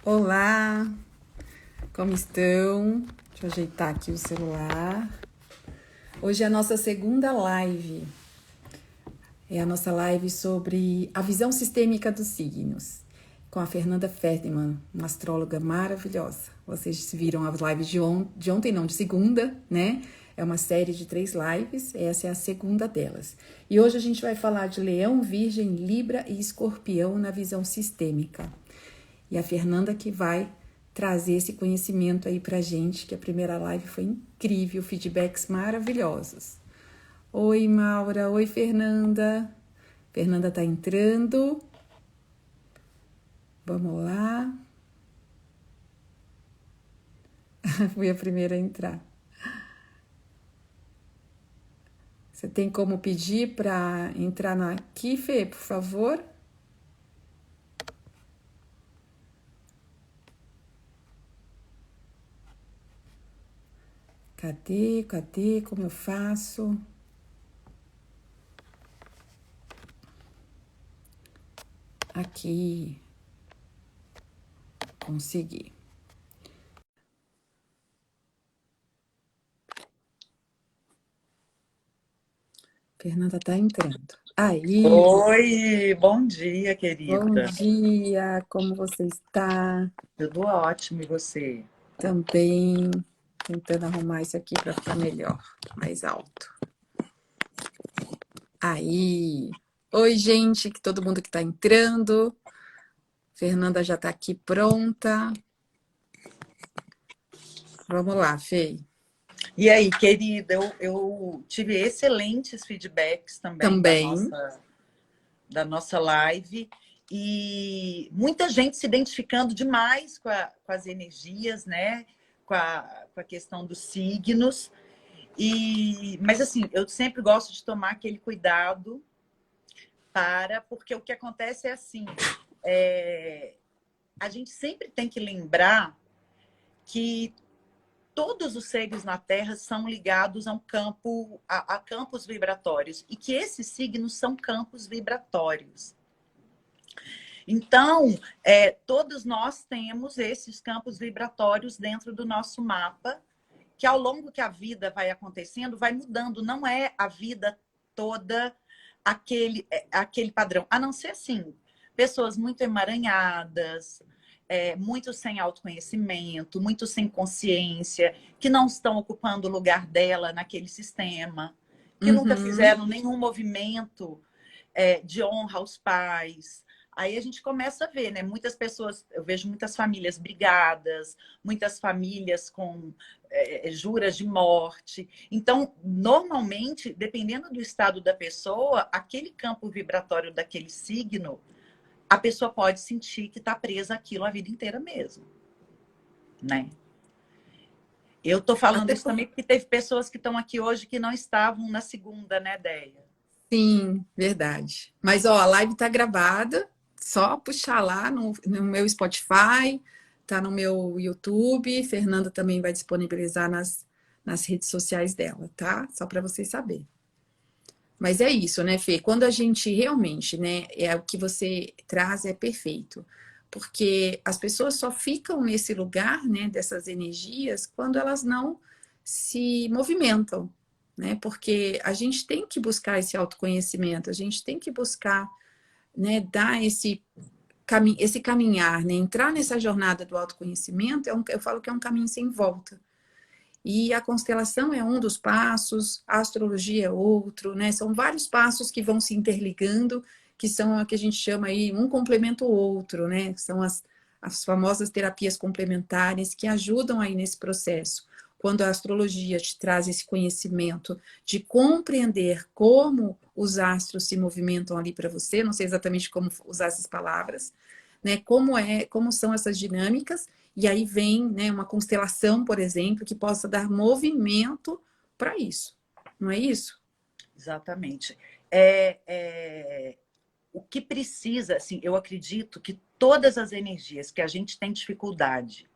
Olá, como estão? Deixa eu ajeitar aqui o celular. Hoje é a nossa segunda live. É a nossa live sobre a visão sistêmica dos signos, com a Fernanda Ferdinand, uma astróloga maravilhosa. Vocês viram as lives de ontem, não, de segunda, né? É uma série de 3 lives, essa é a segunda delas. E hoje a gente vai falar de Leão, Virgem, Libra e Escorpião na visão sistêmica. E a Fernanda que vai trazer esse conhecimento aí pra gente, que a primeira live foi incrível, feedbacks maravilhosos. Oi, Maura. Oi, Fernanda. Fernanda tá entrando. Vamos lá. Fui a primeira a entrar. Você tem como pedir para entrar aqui, Fê, por favor? Cadê? Como eu faço? Aqui. Consegui. Fernanda tá entrando. Aí, Oi, bom dia, bom querida. dia, como você está? Tudo ótimo, e você? Também tentando arrumar isso aqui para ficar melhor, mais alto. Aí, oi, gente, que todo mundo que está entrando. Fernanda já está aqui pronta. Vamos lá, Fê. E aí, querida, eu tive excelentes feedbacks também Também. da nossa live e muita gente se identificando demais com as energias, né? Com a questão dos signos. Mas assim, eu sempre gosto de tomar aquele cuidado porque o que acontece é assim, a gente sempre tem que lembrar que todos os seres na Terra são ligados a a campos vibratórios e que esses signos são campos vibratórios. Então, todos nós temos esses campos vibratórios dentro do nosso mapa, que ao longo que a vida vai acontecendo, vai mudando. Não é a vida toda aquele padrão. A não ser, assim, pessoas muito emaranhadas, muito sem autoconhecimento, muito sem consciência, que não estão ocupando o lugar dela naquele sistema, que nunca Uhum. fizeram nenhum movimento de honra aos pais. Aí a gente começa a ver, né? Muitas pessoas, eu vejo muitas famílias brigadas, muitas famílias com juras de morte. Então, normalmente, dependendo do estado da pessoa, aquele campo vibratório daquele signo, a pessoa pode sentir que está presa àquilo a vida inteira mesmo, né? Eu estou falando Até isso por... também porque teve pessoas que estão aqui hoje que não estavam na segunda, né, Déia? Sim, verdade. Mas, ó, a live tá gravada. Só puxar lá no meu Spotify, tá no meu YouTube. Fernanda também vai disponibilizar nas redes sociais dela, tá? Só para vocês saberem. Mas é isso, né, Fê? Quando a gente realmente, né, é o que você traz é perfeito. Porque as pessoas só ficam nesse lugar, né, dessas energias, quando elas não se movimentam, né? Porque a gente tem que buscar esse autoconhecimento, a gente tem que buscar, né, dar esse caminhar, né? Entrar nessa jornada do autoconhecimento, eu falo que é um caminho sem volta. E a constelação é um dos passos, a astrologia é outro, né? São vários passos que vão se interligando, que são o que a gente chama aí, um complementa o outro, né? São as famosas terapias complementares que ajudam aí nesse processo. Quando a astrologia te traz esse conhecimento de compreender como os astros se movimentam ali para você, não sei exatamente como usar essas palavras, né? Como são essas dinâmicas, e aí vem, né, uma constelação, por exemplo, que possa dar movimento para isso. Não é isso? Exatamente. O que precisa, assim, eu acredito que todas as energias que a gente tem dificuldade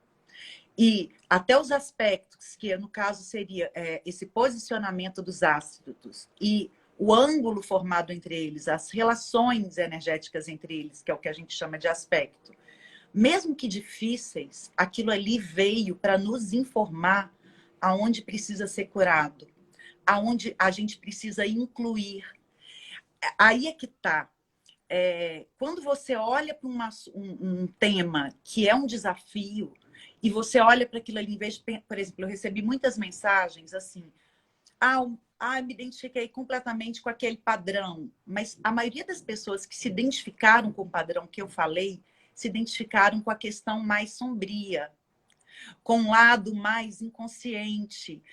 e até os aspectos que, no caso, seria esse posicionamento dos ácidos e o ângulo formado entre eles, as relações energéticas entre eles, que é o que a gente chama de aspecto. mesmo que difíceis, aquilo ali veio para nos informar aonde precisa ser curado, aonde a gente precisa incluir. Aí é que está. Quando você olha para um tema que é um desafio e você olha para aquilo ali, em vez de, por exemplo, eu recebi muitas mensagens assim, me identifiquei completamente com aquele padrão, mas a maioria das pessoas que se identificaram com o padrão que eu falei, se identificaram com a questão mais sombria, com um lado mais inconsciente.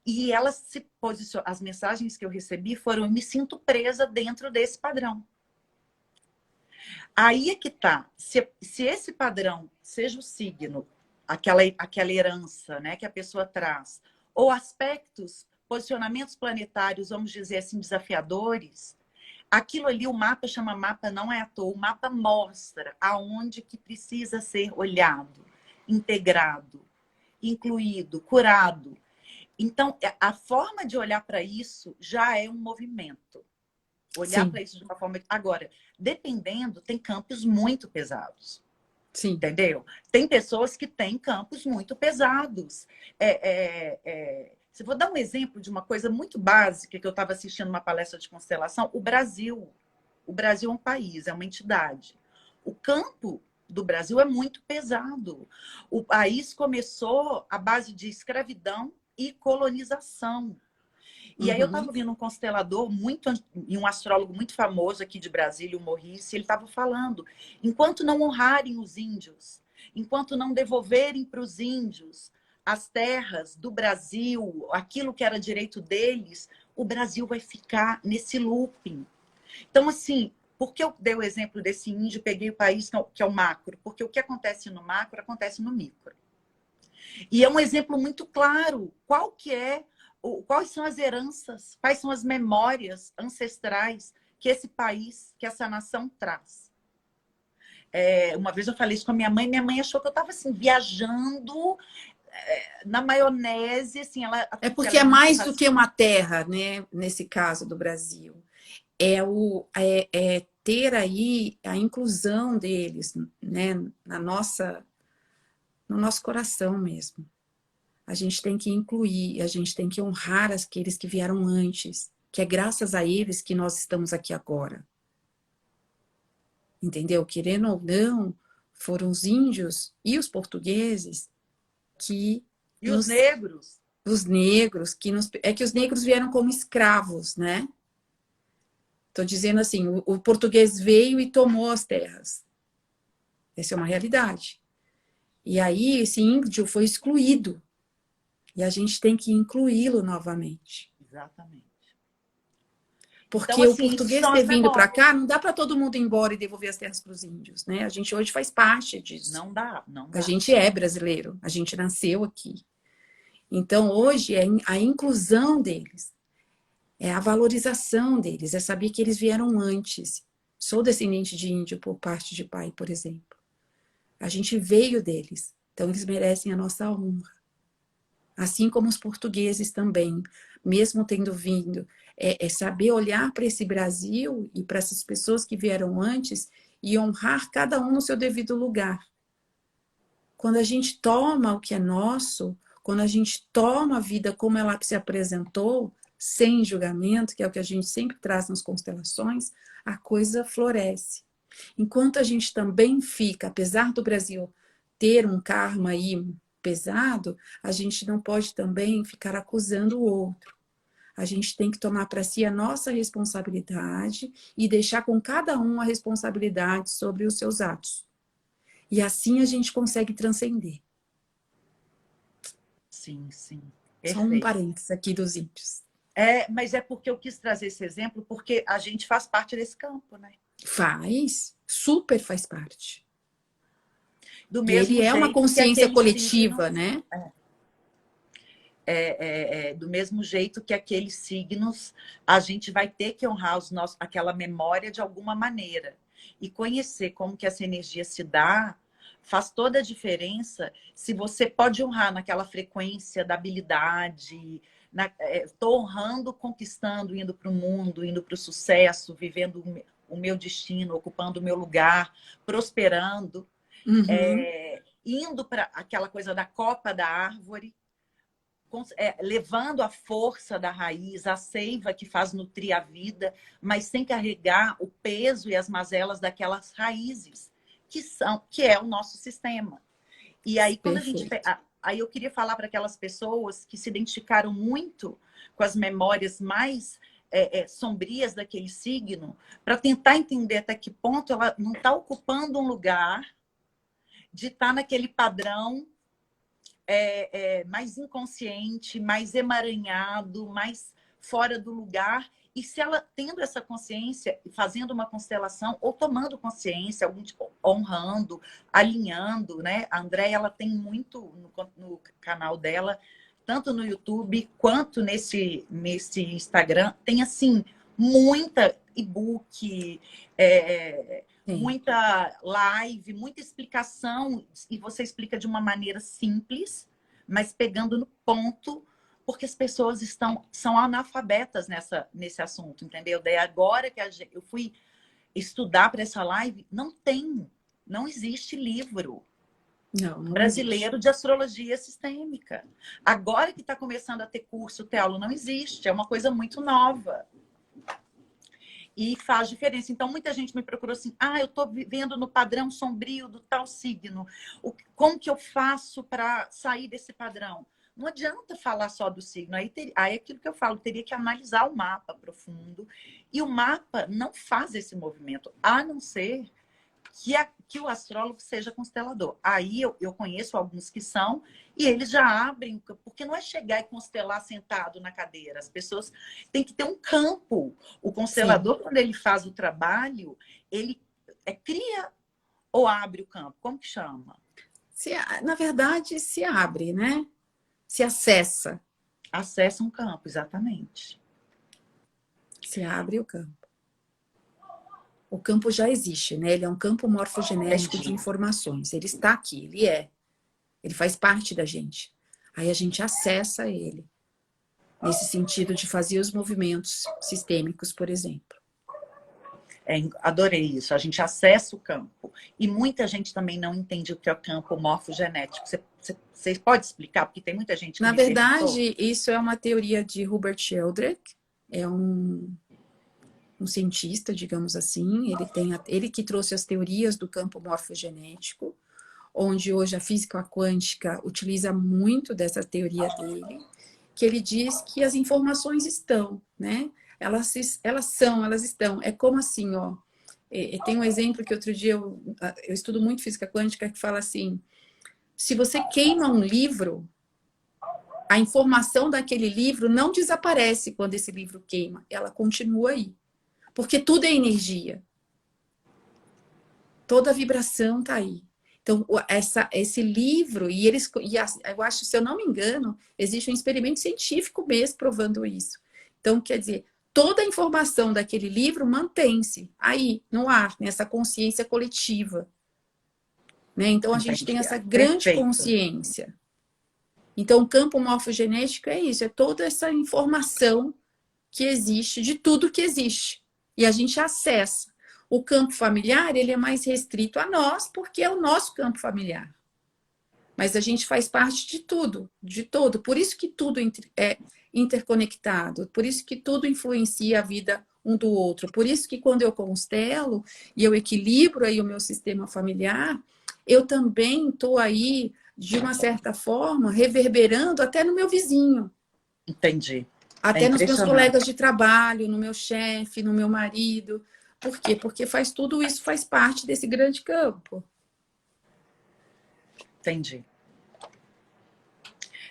E elas se posicionam, as mensagens que eu recebi foram: eu me sinto presa dentro desse padrão. Aí é que tá. Se esse padrão, seja o signo, aquela herança, né, que a pessoa traz, ou aspectos, posicionamentos planetários, vamos dizer assim, desafiadores, aquilo ali, o mapa chama mapa, não é à toa. O mapa mostra aonde que precisa ser olhado, integrado, incluído, curado. Então, a forma de olhar para isso já é um movimento. Olhar Sim, para isso de uma forma. Agora, dependendo, tem campos muito pesados. sim. Entendeu? Tem pessoas que têm campos muito pesados. Se eu vou dar um exemplo de uma coisa muito básica, que eu estava assistindo uma palestra de constelação, o Brasil. O Brasil é um país, é uma entidade. O campo do Brasil é muito pesado. O país começou à base de escravidão e colonização. E aí eu estava Uhum. ouvindo um constelador e um astrólogo muito famoso aqui de Brasília, o Maurice, ele estava falando: enquanto não honrarem os índios, enquanto não devolverem para os índios as terras do Brasil, aquilo que era direito deles, o Brasil vai ficar nesse looping. Então, assim, por que eu dei o exemplo desse índio e peguei o país que é o macro? Porque o que acontece no macro acontece no micro. E é um exemplo muito claro. Quais são as heranças, quais são as memórias ancestrais que esse país, que essa nação traz? Uma vez eu falei isso com a minha mãe achou que eu estava assim, viajando na maionese, assim, É porque porque ela é é muito mais do que racional. uma terra, né? Nesse caso do Brasil. É ter aí a inclusão deles, né? No nosso coração mesmo. A gente tem que incluir, a gente tem que honrar aqueles que vieram antes, que é graças a eles que nós estamos aqui agora. Entendeu? Querendo ou não, foram os índios e os portugueses que E os nos, negros? os negros, é que os negros vieram como escravos, né? Estou dizendo assim, o português veio e tomou as terras. Essa é uma realidade. E aí esse índio foi excluído. E a gente tem que incluí-lo novamente. Exatamente. Então, Porque o assim, isso português são ter as vindo para memórias. cá, não dá para todo mundo ir embora e devolver as terras para os índios, né? A gente hoje faz parte disso. Não dá, não A dá. gente é brasileiro, a gente nasceu aqui. Então, hoje é a inclusão deles, é a valorização deles, é saber que eles vieram antes. Sou descendente de índio por parte de pai, por exemplo. A gente veio deles, então eles merecem a nossa honra. Assim como os portugueses também, mesmo tendo vindo, é saber olhar para esse Brasil e para essas pessoas que vieram antes e honrar cada um no seu devido lugar. Quando a gente toma o que é nosso, quando a gente toma a vida como ela se apresentou, sem julgamento, que é o que a gente sempre traz nas constelações, a coisa floresce. Enquanto a gente também fica, apesar do Brasil ter um karma aí pesado, a gente não pode também ficar acusando o outro. A gente tem que tomar para si a nossa responsabilidade e deixar com cada um a responsabilidade sobre os seus atos. E assim a gente consegue transcender. Sim, sim. Só um Perfeito. parênteses aqui dos índios. Mas é porque eu quis trazer esse exemplo, porque a gente faz parte desse campo, né? Faz, super faz parte. Do E ele mesmo é uma jeito que consciência aqueles coletiva, signos, né? do mesmo jeito que aqueles signos, a gente vai ter que honrar aquela memória de alguma maneira. E conhecer como que essa energia se dá faz toda a diferença se você pode honrar naquela frequência da habilidade. Estou honrando, conquistando, indo para o mundo, indo para o sucesso, vivendo o meu destino, ocupando o meu lugar, prosperando. Uhum. Indo para aquela coisa da copa da árvore, levando a força da raiz, a seiva que faz nutrir a vida, mas sem carregar o peso e as mazelas daquelas raízes, que é o nosso sistema. E aí, quando a gente. Perfeito. Aí eu queria falar para aquelas pessoas que se identificaram muito com as memórias mais sombrias daquele signo, para tentar entender até que ponto ela não está ocupando um lugar de estar naquele padrão mais inconsciente, mais emaranhado, mais fora do lugar. E se ela tendo essa consciência, fazendo uma constelação, ou tomando consciência, honrando, alinhando, né? A Andréia, ela tem muito no canal dela, tanto no YouTube quanto nesse Instagram, tem assim, muita e-book, Sim. muita live, muita explicação, e você explica de uma maneira simples, mas pegando no ponto, porque as pessoas são analfabetas nesse assunto, entendeu? Daí agora que eu fui estudar para essa live, não existe livro Não, não existe. brasileiro de astrologia sistêmica. Agora que está começando a ter curso, Teolo, não existe, é uma coisa muito nova. E faz diferença. Então, muita gente me procurou assim, eu estou vivendo no padrão sombrio do tal signo. Como que eu faço para sair desse padrão? Não adianta falar só do signo. Aí é aquilo que eu falo, teria que analisar o mapa profundo. E o mapa não faz esse movimento, a não ser que o astrólogo seja constelador. Aí eu conheço alguns que são, e eles já abrem, porque não é chegar e constelar sentado na cadeira. As pessoas têm que ter um campo. O Sim. constelador, quando ele faz o trabalho, ele cria ou abre o campo? Como que chama? Na verdade, se abre, né? Se acessa. Acessa um campo, exatamente. Se abre o campo. O campo já existe, né? Ele é um campo morfogenético de Entendi. informações. Ele está aqui, ele é. Ele faz parte da gente. Aí a gente acessa ele, nesse sentido de fazer os movimentos sistêmicos, por exemplo. Adorei isso. A gente acessa o campo. E muita gente também não entende o que é o campo morfogenético. Você pode explicar? Porque tem muita gente que Na me perguntou. verdade, isso é uma teoria de Hubert Sheldrake, é um cientista, digamos assim, ele que trouxe as teorias do campo morfogenético, onde hoje a física quântica utiliza muito dessa teoria dele, que ele diz que as informações estão, né? Elas estão. É como assim, ó. Tem um exemplo que outro dia eu estudo muito física quântica que fala assim: se você queima um livro, a informação daquele livro não desaparece quando esse livro queima, ela continua aí. Porque tudo é energia. Toda a vibração está aí. Então, esse livro, eu acho, se eu não me engano, existe um experimento científico mesmo provando isso. Então, quer dizer, toda a informação daquele livro mantém-se aí, no ar, nessa consciência coletiva. Né? Então, a gente tem Entendi. essa grande Perfeito. consciência. Então, o campo morfogenético é isso, é toda essa informação que existe, de tudo que existe. E a gente acessa. O campo familiar, ele é mais restrito a nós, porque é o nosso campo familiar. Mas a gente faz parte de tudo, de todo. Por isso que tudo é interconectado, por isso que tudo influencia a vida um do outro. Por isso que quando eu constelo e eu equilibro aí o meu sistema familiar, eu também estou aí, de uma certa forma, reverberando até no meu vizinho. Entendi. É Até nos meus colegas impressionante. de trabalho, no meu chefe, no meu marido. Por quê? Porque tudo isso faz parte desse grande campo. Entendi.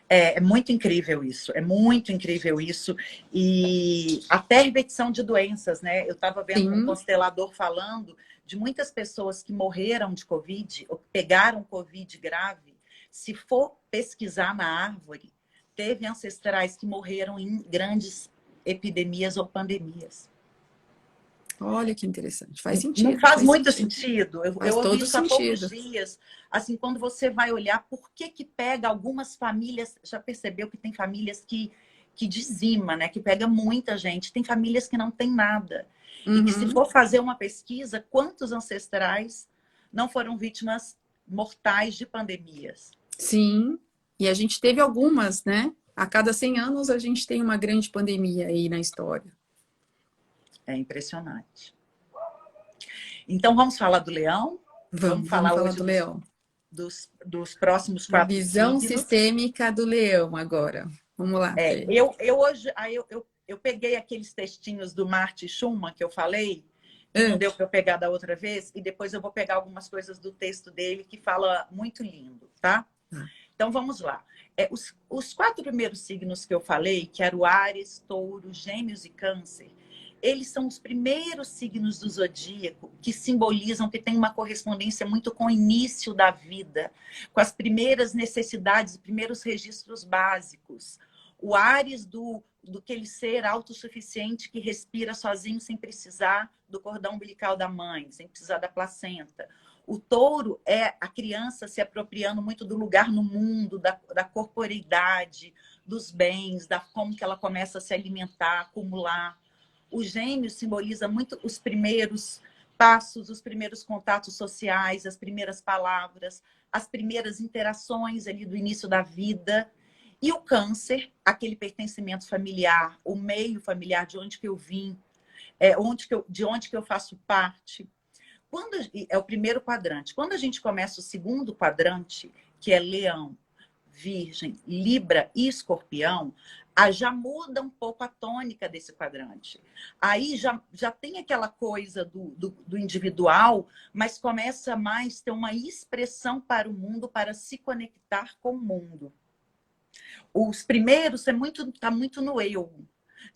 É muito incrível isso, é muito incrível isso. E até repetição de doenças, né? Eu estava vendo um Sim, constelador falando de muitas pessoas que morreram de Covid ou pegaram Covid grave. Se for pesquisar na árvore, teve ancestrais que morreram em grandes epidemias ou pandemias. olha que interessante. Não faz Faz muito sentido. sentido. Eu Faz ouvi todo isso há poucos sentido. dias. Assim, quando você vai olhar por que pega algumas famílias, já percebeu que tem famílias que dizima, né? Que pega muita gente. Tem famílias que não tem nada. E que se Uhum. for fazer uma pesquisa, quantos ancestrais não foram vítimas mortais de pandemias. Sim, e a gente teve algumas, né? A cada 100 anos a gente tem uma grande pandemia aí na história. É impressionante. Então, vamos falar do leão? Vamos Vamos falar falar hoje do leão. dos próximos Uma 4 visão signos. sistêmica do leão agora. Vamos lá, Fê. Eu hoje eu peguei aqueles textinhos do Marty Schumann que eu falei, que não Ah, deu para eu pegar da outra vez, e depois eu vou pegar algumas coisas do texto dele que fala muito lindo, tá? tá. Então vamos lá. Os 4 primeiros signos que eu falei, que eram o Áries, Touro, Gêmeos e Câncer, eles são os primeiros signos do zodíaco que simbolizam que tem uma correspondência muito com o início da vida, com as primeiras necessidades, os primeiros registros básicos. O Áries do aquele ser autossuficiente que respira sozinho sem precisar do cordão umbilical da mãe, sem precisar da placenta. O touro é a criança se apropriando muito do lugar no mundo, da corporeidade, dos bens, da como que ela começa a se alimentar, acumular. O gêmeo simboliza muito os primeiros passos, os primeiros contatos sociais, as primeiras palavras, as primeiras interações ali do início da vida. E o câncer, aquele pertencimento familiar, o meio familiar, de onde que eu vim, de onde que eu faço parte. É o primeiro quadrante. Quando a gente começa o segundo quadrante, que é Leão, Virgem, Libra e Escorpião, já muda um pouco a tônica desse quadrante. Aí já tem aquela coisa do individual, mas começa mais a ter uma expressão para o mundo, para se conectar com o mundo. Os primeiros tá muito no eu,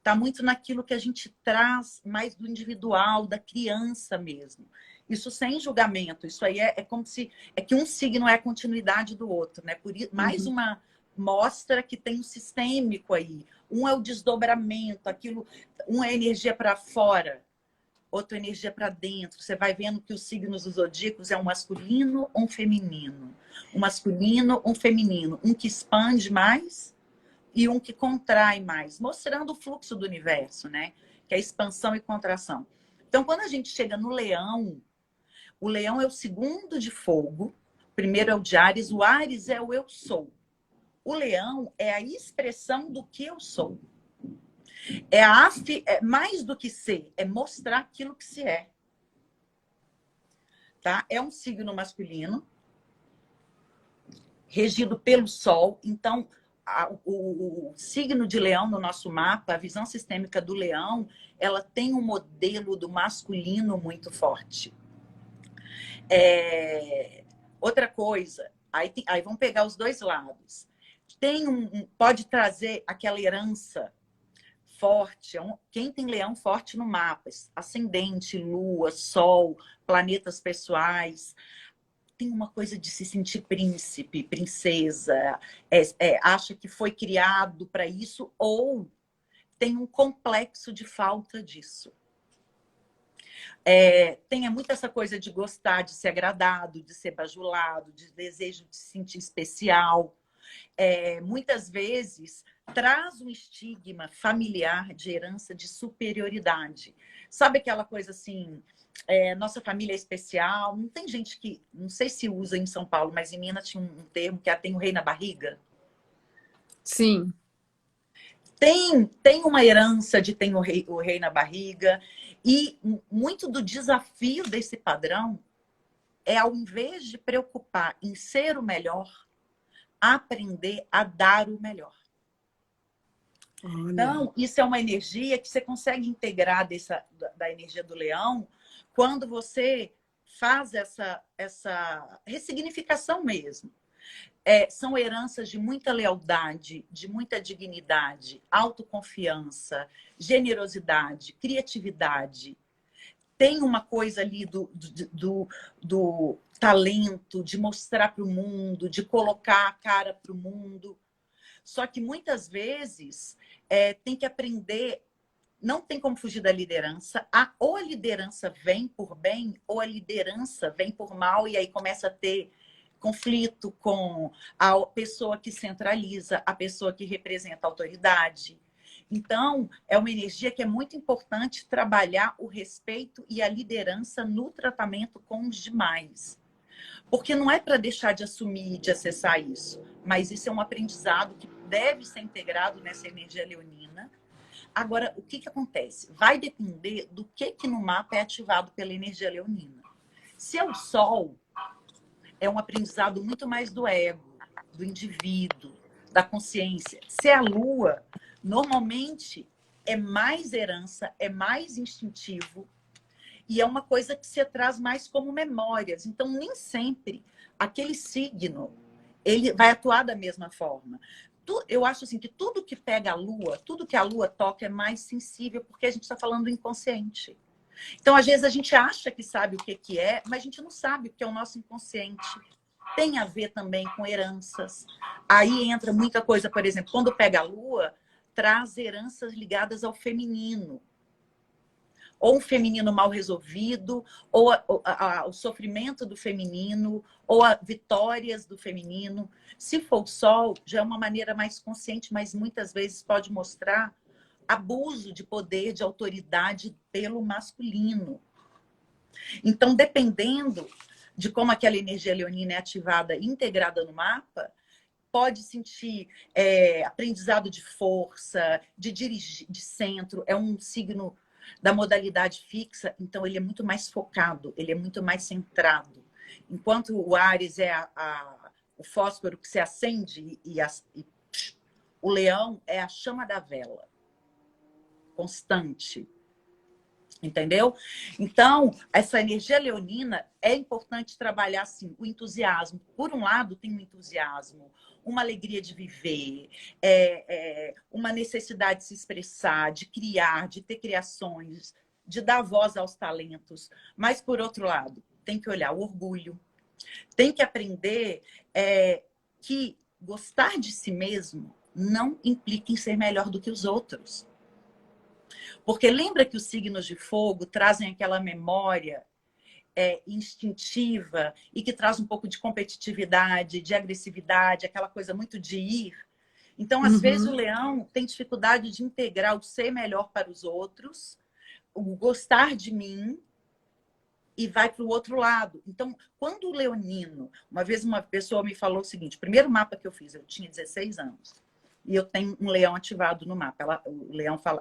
tá muito naquilo que a gente traz mais do individual, da criança mesmo. Isso sem julgamento. Isso aí é como se é que um signo é a continuidade do outro, né? Mais uma mostra que tem um sistêmico aí. Um é o desdobramento, aquilo, um é energia para fora, outra energia para dentro. Você vai vendo que os signos dos zodíacos é um masculino, um feminino. Um masculino, um feminino. Um que expande mais e um que contrai mais, mostrando o fluxo do universo, né? Que é expansão e contração. Então, quando a gente chega no leão, o leão é o segundo de fogo, o primeiro é o de Áries, o Áries é o eu sou. O leão é a expressão do que eu sou. É mais do que ser, é mostrar aquilo que se é. Tá? É um signo masculino, regido pelo Sol. Então, o signo de leão no nosso mapa, a visão sistêmica do leão, ela tem um modelo do masculino muito forte. Outra coisa, aí vamos pegar os dois lados. Pode trazer aquela herança forte. Quem tem leão forte no mapa, ascendente, lua, sol, planetas pessoais, tem uma coisa de se sentir príncipe, princesa, acha que foi criado para isso ou tem um complexo de falta disso. Tem muito essa coisa de gostar, de ser agradado, de ser bajulado, de desejo de se sentir especial. Muitas vezes traz um estigma familiar de herança de superioridade. Sabe aquela coisa assim, nossa família é especial? Não tem gente que, não sei se usa em São Paulo, mas em Minas tinha um termo que tem o rei na barriga. Sim. Tem uma herança de tem o rei na barriga. E muito do desafio desse padrão é, ao invés de preocupar em ser o melhor, aprender a dar o melhor. Olha. Então, isso é uma energia que você consegue integrar da energia do leão quando você faz essa ressignificação mesmo. São heranças de muita lealdade, de muita dignidade, autoconfiança, generosidade, criatividade. Tem uma coisa ali do talento, de mostrar para o mundo, de colocar a cara para o mundo. Só que muitas vezes tem que aprender, não tem como fugir da liderança. Ou a liderança vem por bem, ou a liderança vem por mal, e aí começa a ter conflito com a pessoa que centraliza, a pessoa que representa a autoridade. Então, é uma energia que é muito importante trabalhar o respeito e a liderança no tratamento com os demais. Porque não é para deixar de assumir, de acessar isso, mas isso é um aprendizado que deve ser integrado nessa energia leonina. Agora, o que acontece? Vai depender do que no mapa é ativado pela energia leonina. Se é o Sol, é um aprendizado muito mais do ego, do indivíduo, da consciência. Se é a Lua, normalmente é mais herança, é mais instintivo e é uma coisa que se traz mais como memórias. Então, nem sempre aquele signo ele vai atuar da mesma forma. Eu acho assim que tudo que pega a Lua, tudo que a Lua toca é mais sensível, porque a gente está falando do inconsciente. Então, às vezes, a gente acha que sabe o que é, mas a gente não sabe, porque é o nosso inconsciente. Tem a ver também com heranças. Aí entra muita coisa, por exemplo, quando pega a Lua, traz heranças ligadas ao feminino. Ou um feminino mal resolvido, ou o sofrimento do feminino, ou as vitórias do feminino. Se for o Sol, já é uma maneira mais consciente, mas muitas vezes pode mostrar abuso de poder, de autoridade pelo masculino. Então, dependendo de como aquela energia leonina é ativada e integrada no mapa, pode sentir aprendizado de força, de dirigir, de centro. É um signo da modalidade fixa, então ele é muito mais focado, ele é muito mais centrado. Enquanto o Áries é o fósforo que se acende e o Leão é a chama da vela, constante. Entendeu? Então, essa energia leonina é importante trabalhar assim, o entusiasmo. Por um lado, tem um entusiasmo, uma alegria de viver, uma necessidade de se expressar, de criar, de ter criações, de dar voz aos talentos. Mas, por outro lado, tem que olhar o orgulho, tem que aprender que gostar de si mesmo não implica em ser melhor do que os outros. Porque lembra que os signos de fogo trazem aquela memória instintiva e que traz um pouco de competitividade, de agressividade, aquela coisa muito de ir. Então, às vezes, o leão tem dificuldade de integrar o ser melhor para os outros, o gostar de mim, e vai para o outro lado. Então, quando o leonino... Uma vez uma pessoa me falou o seguinte, o primeiro mapa que eu fiz, eu tinha 16 anos. E eu tenho um leão ativado no mapa.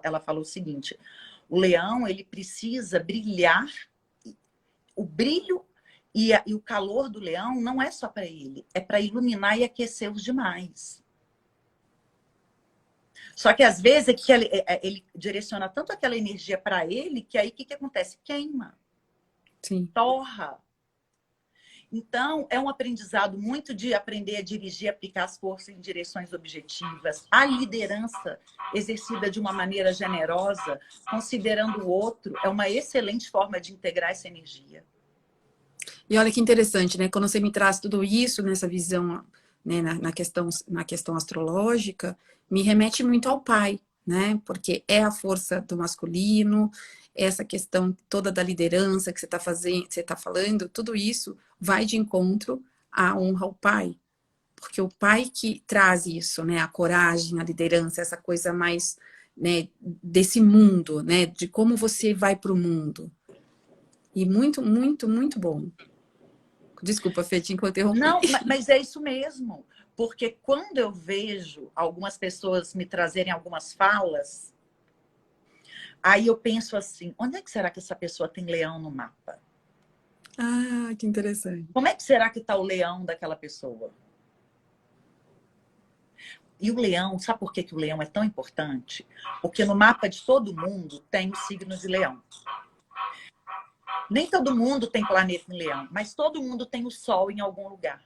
Ela falou o seguinte, o leão ele precisa brilhar, o brilho e o calor do leão não é só para ele, é para iluminar e aquecer os demais. Só que às vezes é que ele direciona tanto aquela energia para ele, que aí o que acontece? Queima. Sim. Torra. Então, é um aprendizado muito de aprender a dirigir, aplicar as forças em direções objetivas, a liderança exercida de uma maneira generosa, considerando o outro, é uma excelente forma de integrar essa energia. E olha que interessante, né? Quando você me traz tudo isso nessa visão, né, na questão astrológica, me remete muito ao pai, né? Porque é a força do masculino, essa questão toda da liderança que você está falando, tudo isso vai de encontro à honra ao pai. Porque o pai que traz isso, né? A coragem, a liderança, essa coisa mais, né, desse mundo, né? De como você vai para o mundo. E muito, muito, muito bom. Desculpa, Fê, te interrompi. Não, mas é isso mesmo. Porque quando eu vejo algumas pessoas me trazerem algumas falas, aí eu penso assim, onde é que será que essa pessoa tem leão no mapa? Ah, que interessante. Como é que será que está o leão daquela pessoa? E o leão, sabe por que o leão é tão importante? Porque no mapa de todo mundo tem o signo de leão. Nem todo mundo tem planeta em leão, mas todo mundo tem o sol em algum lugar.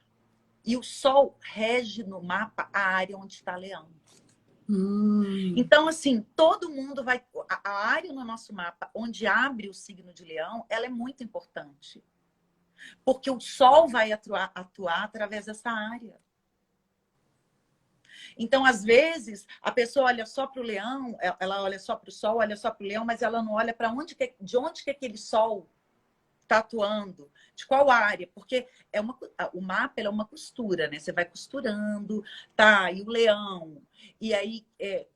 E o sol rege no mapa a área onde está leão. Então, assim, todo mundo vai... A área no nosso mapa onde abre o signo de leão, ela é muito importante. Porque o sol vai atuar através dessa área. Então, às vezes, a pessoa olha só para o leão, ela olha só para o sol, olha só para o leão, mas ela não olha para de onde que aquele sol atuando? De qual área? Porque o mapa é uma costura, né? Você vai costurando, tá? E o leão. E aí,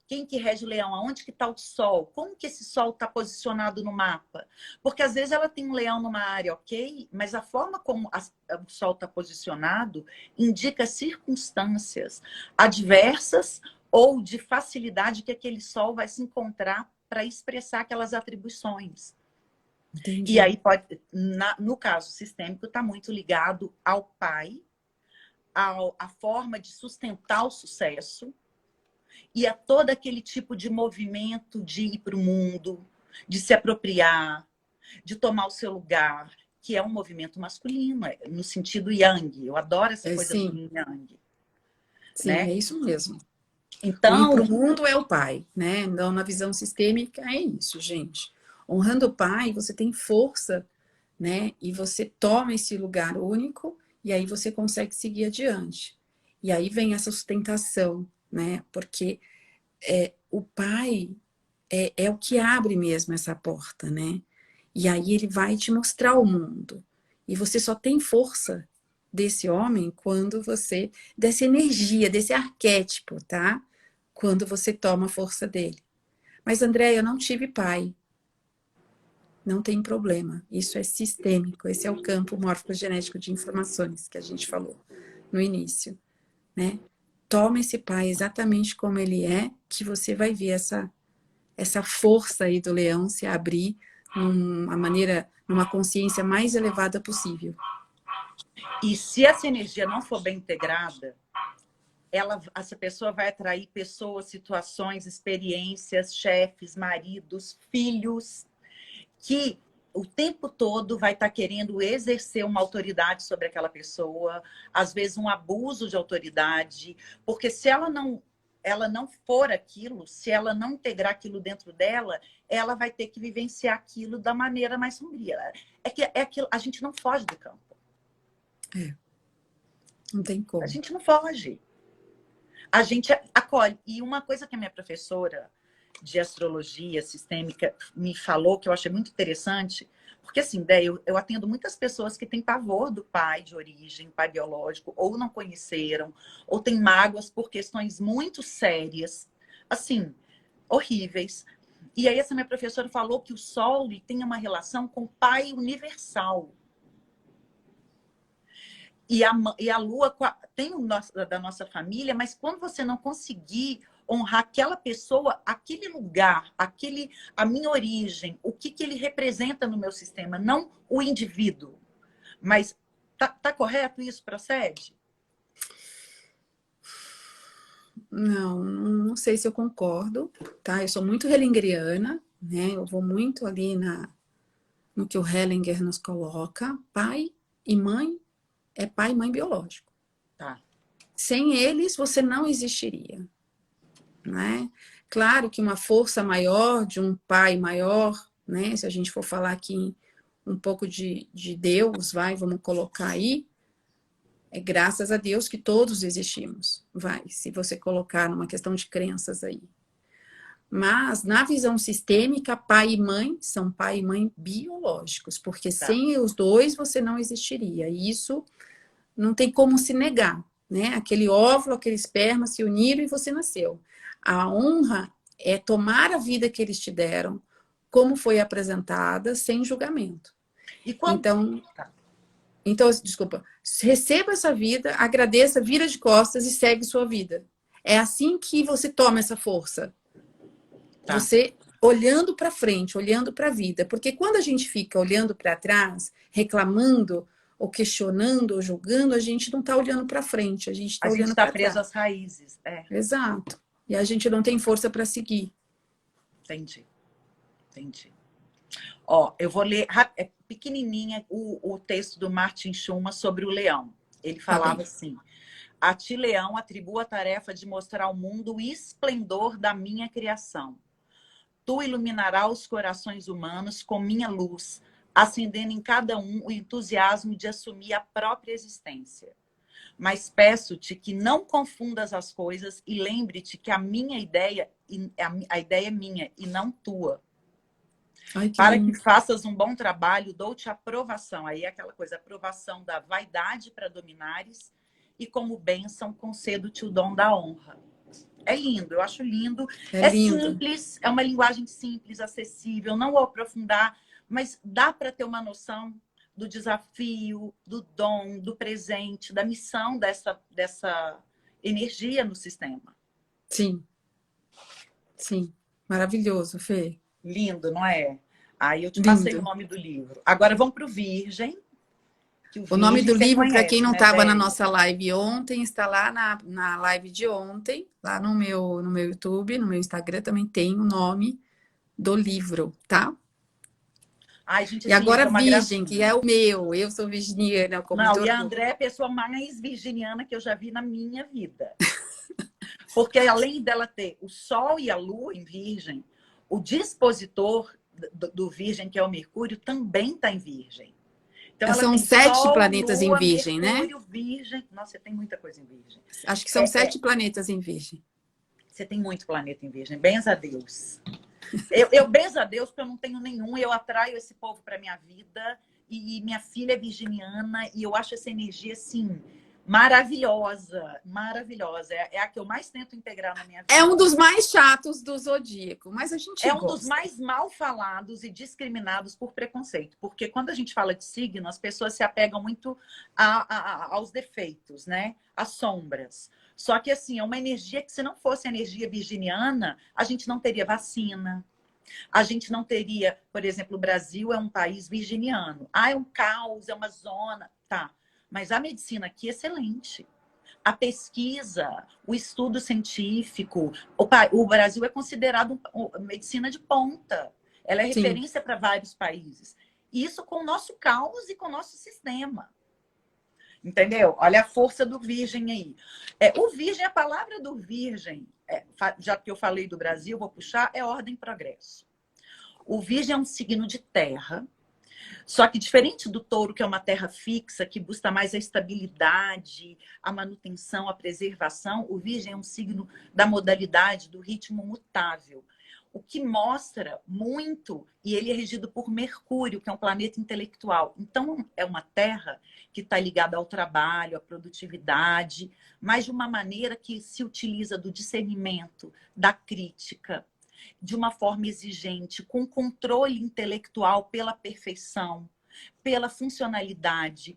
quem que rege o leão? Aonde que está o sol? Como que esse sol está posicionado no mapa? Porque às vezes ela tem um leão numa área, ok? Mas a forma como o sol está posicionado indica circunstâncias adversas ou de facilidade que aquele sol vai se encontrar para expressar aquelas atribuições. Entendi. E aí pode, no caso sistêmico, está muito ligado ao pai, à forma de sustentar o sucesso e a todo aquele tipo de movimento de ir para o mundo, de se apropriar, de tomar o seu lugar, que é um movimento masculino, no sentido yang. Eu adoro essa coisa do Sim, yin yang, sim, né? é isso mesmo. O ir para Então, o mundo é o pai, né? Então, na visão sistêmica, é isso, gente. Honrando o pai, você tem força, né? E você toma esse lugar único e aí você consegue seguir adiante. E aí vem essa sustentação, né? Porque o pai é o que abre mesmo essa porta, né? E aí ele vai te mostrar o mundo. E você só tem força desse homem quando você, dessa energia, desse arquétipo, tá? Quando você toma a força dele. Mas, André, eu não tive pai. Não tem problema. Isso é sistêmico. Esse é o campo morfogenético de informações que a gente falou no início, né? Toma esse pai exatamente como ele é, que você vai ver essa força aí do leão se abrir numa consciência mais elevada possível. e se essa energia não for bem integrada, essa pessoa vai atrair pessoas, situações, experiências, chefes, maridos, filhos, que o tempo todo vai estar querendo exercer uma autoridade sobre aquela pessoa, às vezes um abuso de autoridade, porque se ela não for aquilo, se ela não integrar aquilo dentro dela, ela vai ter que vivenciar aquilo da maneira mais sombria. É aquilo, a gente não foge do campo. Não tem A como. gente não foge. A gente acolhe. E uma coisa que a minha professora de astrologia sistêmica me falou, que eu achei muito interessante, porque assim, eu atendo muitas pessoas que têm pavor do pai de origem, pai biológico, ou não conheceram, ou têm mágoas por questões muito sérias, assim, horríveis. E aí essa minha professora falou que o Sol tem uma relação com o pai universal. E a Lua tem da nossa família, mas quando você não conseguir honrar aquela pessoa, aquele lugar, a minha origem, o que ele representa no meu sistema, não o indivíduo. Mas tá correto isso? Procede? Não sei se eu concordo, tá? Eu sou muito hellingeriana, né? Eu vou muito ali no que o Hellinger nos coloca. Pai e mãe é pai e mãe biológico. Tá. Sem eles, você não existiria, né? Claro que uma força maior, de um pai maior, né? Se a gente for falar aqui um pouco de Deus, vamos colocar aí, é graças a Deus que todos existimos, se você colocar numa questão de crenças aí. Mas, na visão sistêmica, pai e mãe são pai e mãe biológicos, porque Tá. sem os dois você não existiria. E isso não tem como se negar, né? Aquele óvulo, aquele esperma se uniram e você nasceu. A honra é tomar a vida que eles te deram, como foi apresentada, sem julgamento. E quando. Então, Tá. desculpa, receba essa vida, agradeça, vira de costas e segue sua vida. É assim que você toma essa força. Tá. Você olhando para frente, olhando para a vida. Porque quando a gente fica olhando para trás, reclamando, ou questionando, ou julgando, a gente não está olhando para frente, a gente A está gente olhando está para preso trás. às raízes. Exato. E a gente não tem força para seguir. Entendi. Entendi. Ó, eu vou ler pequenininha o texto do Martin Schumann sobre o leão. Ele Tá falava bem. assim: a ti, leão, atribuo a tarefa de mostrar ao mundo o esplendor da minha criação. Tu iluminarás os corações humanos com minha luz, acendendo em cada um o entusiasmo de assumir a própria existência. Mas peço-te que não confundas as coisas e lembre-te que a minha ideia, a ideia é minha e não tua. Ai, que Para que lindo. faças um bom trabalho, dou-te aprovação. Aí é aquela coisa, aprovação da vaidade para dominares e como bênção concedo-te o dom da honra. É lindo, eu acho lindo. É É lindo. simples, é uma linguagem simples, acessível, não vou aprofundar, mas dá para ter uma noção do desafio, do dom, do presente, da missão dessa energia no sistema. Sim, sim. Maravilhoso, Fê. Lindo, não é? Aí eu te passei o Lindo. nome do livro. Agora vamos para o Virgem, que o O nome Virgem do você livro, para quem conhece, não né, estava na Délia? nossa live ontem, está lá na live de ontem, lá no meu YouTube, no meu Instagram, também tem o nome do livro, tá? Ai, gente, E esse livro agora é uma Virgem, que é gracinha. o meu, eu sou virginiana, com Não, muito e a orgulho. André é a pessoa mais virginiana que eu já vi na minha vida. Porque além dela ter o Sol e a Lua em Virgem, o dispositor do Virgem, que é o Mercúrio, também está em Virgem. Então ela São tem 7 Sol, planetas em Lua, Virgem, né? Mercúrio, Virgem. Nossa, você tem muita coisa em Virgem. Acho que são 7 planetas em Virgem. Você tem muito planeta em Virgem. Benza a Deus. Eu benzo a Deus porque eu não tenho nenhum. Eu atraio esse povo para minha vida. E minha filha é virginiana. E eu acho essa energia, assim, maravilhosa. Maravilhosa. É a que eu mais tento integrar na minha É um vida. dos mais chatos do zodíaco, mas a gente É um dos gosta. mais mal falados e discriminados por preconceito. Porque quando a gente fala de signo, as pessoas se apegam muito aos defeitos, né? Às sombras. Só que, assim, é uma energia que, se não fosse a energia virginiana, a gente não teria vacina. A gente não teria, por exemplo, o Brasil é um país virginiano. Ah, é um caos, é uma zona. Tá. Mas a medicina aqui é excelente. A pesquisa, o estudo científico. O Brasil é considerado medicina de ponta. Ela é Sim, referência para vários países. Isso com o nosso caos e com o nosso sistema. Entendeu? Olha a força do virgem aí. O virgem, a palavra do virgem, já que eu falei do Brasil, vou puxar, é ordem e progresso. O virgem é um signo de terra, só que diferente do touro, que é uma terra fixa, que busca mais a estabilidade, a manutenção, a preservação, o virgem é um signo da modalidade do ritmo mutável. O que mostra muito, e ele é regido por Mercúrio, que é um planeta intelectual. Então, é uma terra que está ligada ao trabalho, à produtividade, mas de uma maneira que se utiliza do discernimento, da crítica, de uma forma exigente, com controle intelectual pela perfeição, pela funcionalidade.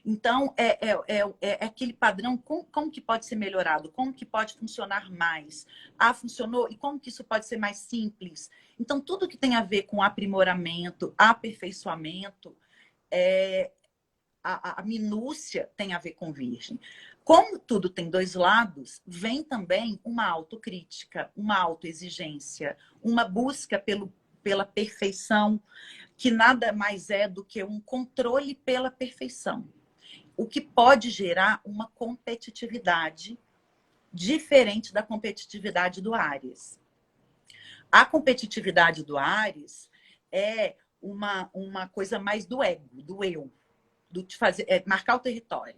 Então, é aquele padrão, como que pode ser melhorado? Como que pode funcionar mais? Ah, funcionou? E como que isso pode ser mais simples? Então, tudo que tem a ver com aprimoramento, aperfeiçoamento, a minúcia tem a ver com virgem. Como tudo tem dois lados, vem também uma autocrítica, uma autoexigência, uma busca pela perfeição, que nada mais é do que um controle pela perfeição. O que pode gerar uma competitividade diferente da competitividade do Áries. A competitividade do Áries é uma coisa mais do ego, do eu, do te fazer, marcar o território.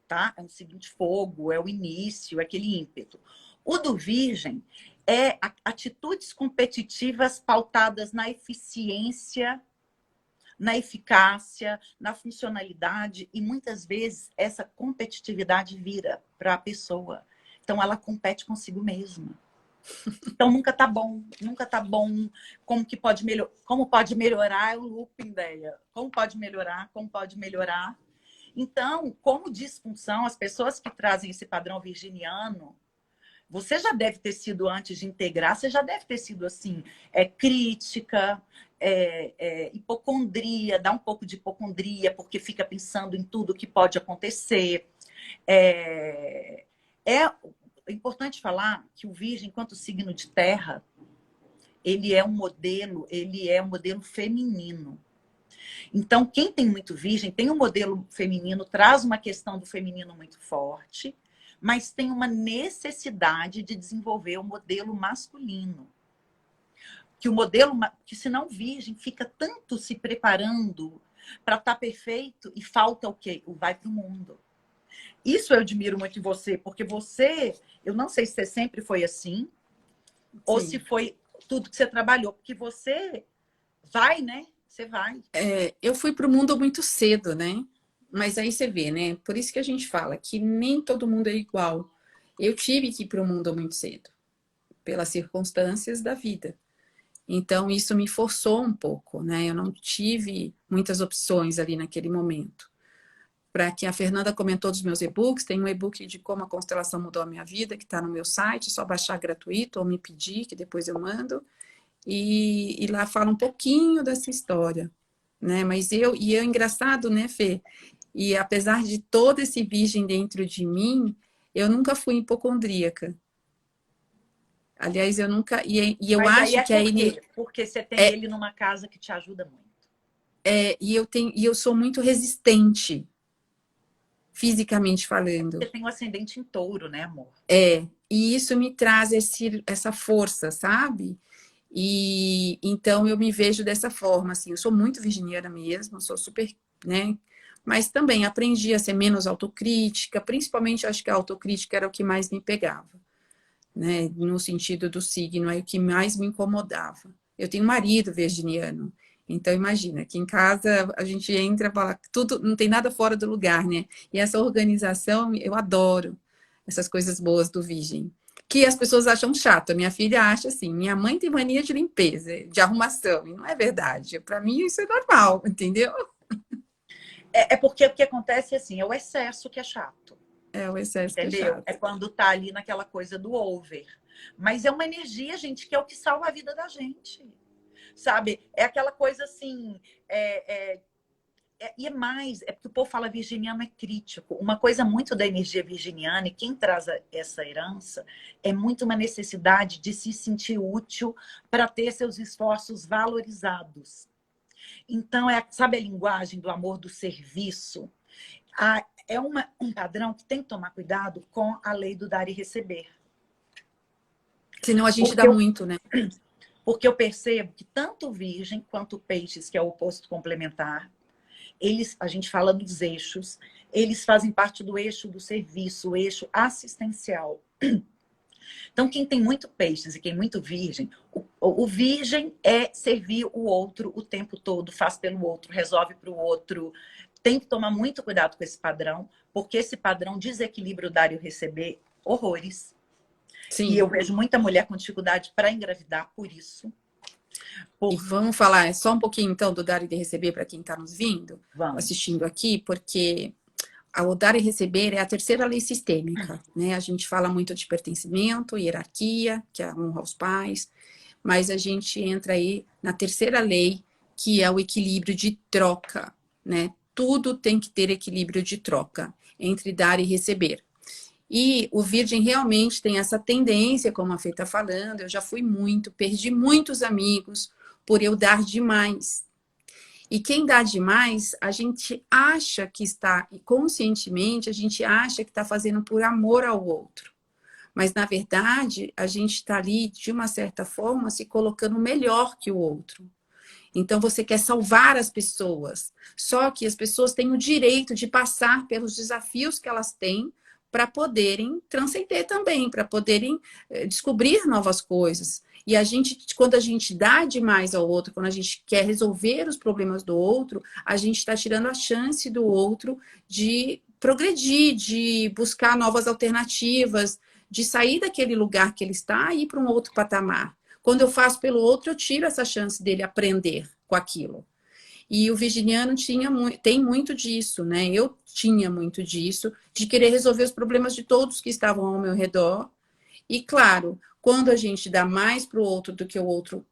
Tá? É um signo de fogo, é o início, é aquele ímpeto. O do Virgem é atitudes competitivas pautadas na eficiência, na eficácia, na funcionalidade, e muitas vezes essa competitividade vira para a pessoa. Então ela compete consigo mesma. Então nunca tá bom, nunca tá bom. Como pode melhorar é o looping ideia. Como pode melhorar? Como pode melhorar? Então, como disfunção, as pessoas que trazem esse padrão virginiano, você já deve ter sido, antes de integrar, você já deve ter sido assim, crítica, hipocondria, dá um pouco de hipocondria, porque fica pensando em tudo que pode acontecer. É importante falar que o Virgem, enquanto signo de terra, ele é um modelo feminino. Então, quem tem muito virgem, tem um modelo feminino, traz uma questão do feminino muito forte, mas tem uma necessidade de desenvolver o modelo masculino. Que se não virgem, fica tanto se preparando para estar perfeito e falta o quê? O vai para o mundo. Isso eu admiro muito em você, porque eu não sei se você sempre foi assim, ou se sim. foi tudo que você trabalhou, porque você vai, né? Você vai. Eu fui para o mundo muito cedo, né? Mas aí você vê, né? Por isso que a gente fala que nem todo mundo é igual. Eu tive que ir para o mundo muito cedo, pelas circunstâncias da vida. Então, isso me forçou um pouco, né? Eu não tive muitas opções ali naquele momento. Para que a Fernanda comentou dos meus e-books, tem um e-book de como a constelação mudou a minha vida, que está no meu site, é só baixar gratuito ou me pedir, que depois eu mando. E lá fala um pouquinho dessa história, né? Mas eu engraçado, né, Fê? E apesar de todo esse virgem dentro de mim, eu nunca fui hipocondríaca. Aliás, eu nunca. E eu Mas aí acho é que a por energia. quê? Porque você tem ele numa casa que te ajuda muito. E eu sou muito resistente, fisicamente falando. Você tem um ascendente em touro, né, amor? E isso me traz essa força, sabe? E então eu me vejo dessa forma, assim, eu sou muito virginiana mesmo, sou super, né? Mas também aprendi a ser menos autocrítica, principalmente acho que a autocrítica era o que mais me pegava, né? No sentido do signo, é o que mais me incomodava. Eu tenho um marido virginiano, então imagina, que em casa a gente entra e fala, tudo, não tem nada fora do lugar, né? E essa organização, eu adoro essas coisas boas do virgem. Que as pessoas acham chato. A minha filha acha assim, minha mãe tem mania de limpeza, de arrumação, e não é verdade. Para mim isso é normal, entendeu? É porque o que acontece assim, é o excesso que é chato. É o excesso que é Entendeu? É chato. quando tá ali naquela coisa do over. Mas é uma energia, gente, que é o que salva a vida da gente. Sabe? É aquela coisa assim. E é mais, é porque o povo fala virginiano é crítico. Uma coisa muito da energia virginiana, e quem traz essa herança, é muito uma necessidade de se sentir útil para ter seus esforços valorizados. Então, sabe a linguagem do amor do serviço? É um padrão que tem que tomar cuidado com a lei do dar e receber. Senão a gente Porque dá eu, muito, né? porque eu percebo que tanto Virgem quanto Peixes, que é o oposto complementar, a gente fala dos eixos, eles fazem parte do eixo do serviço, o eixo assistencial. Então, quem tem muito Peixes e quem muito Virgem, o Virgem é servir o outro o tempo todo, faz pelo outro, resolve para o outro. Tem que tomar muito cuidado com esse padrão, porque esse padrão desequilibra o dar e o receber horrores. E Sim. eu vejo muita mulher com dificuldade para engravidar por isso. E vamos falar só um pouquinho então do dar e de receber para quem está nos vindo, Vamos. assistindo aqui, porque o dar e receber é a terceira lei sistêmica, né? A gente fala muito de pertencimento, hierarquia, que é a honra aos pais, mas a gente entra aí na terceira lei, que é o equilíbrio de troca, né? Tudo tem que ter equilíbrio de troca entre dar e receber. E o Virgem realmente tem essa tendência, como a Fê está falando, eu já fui muito, perdi muitos amigos por eu dar demais. E quem dá demais, a gente acha que está, e conscientemente, a gente acha que está fazendo por amor ao outro. Mas, na verdade, a gente está ali, de uma certa forma, se colocando melhor que o outro. Então, você quer salvar as pessoas. Só que as pessoas têm o direito de passar pelos desafios que elas têm para poderem transcender também, para poderem descobrir novas coisas. E a gente, quando a gente dá demais ao outro, quando a gente quer resolver os problemas do outro, a gente está tirando a chance do outro de progredir, de buscar novas alternativas, de sair daquele lugar que ele está e ir para um outro patamar. Quando eu faço pelo outro, eu tiro essa chance dele aprender com aquilo. E o virginiano tem muito disso, né? Eu tinha muito disso, de querer resolver os problemas de todos que estavam ao meu redor. E, claro, quando a gente dá mais para o outro do que o outro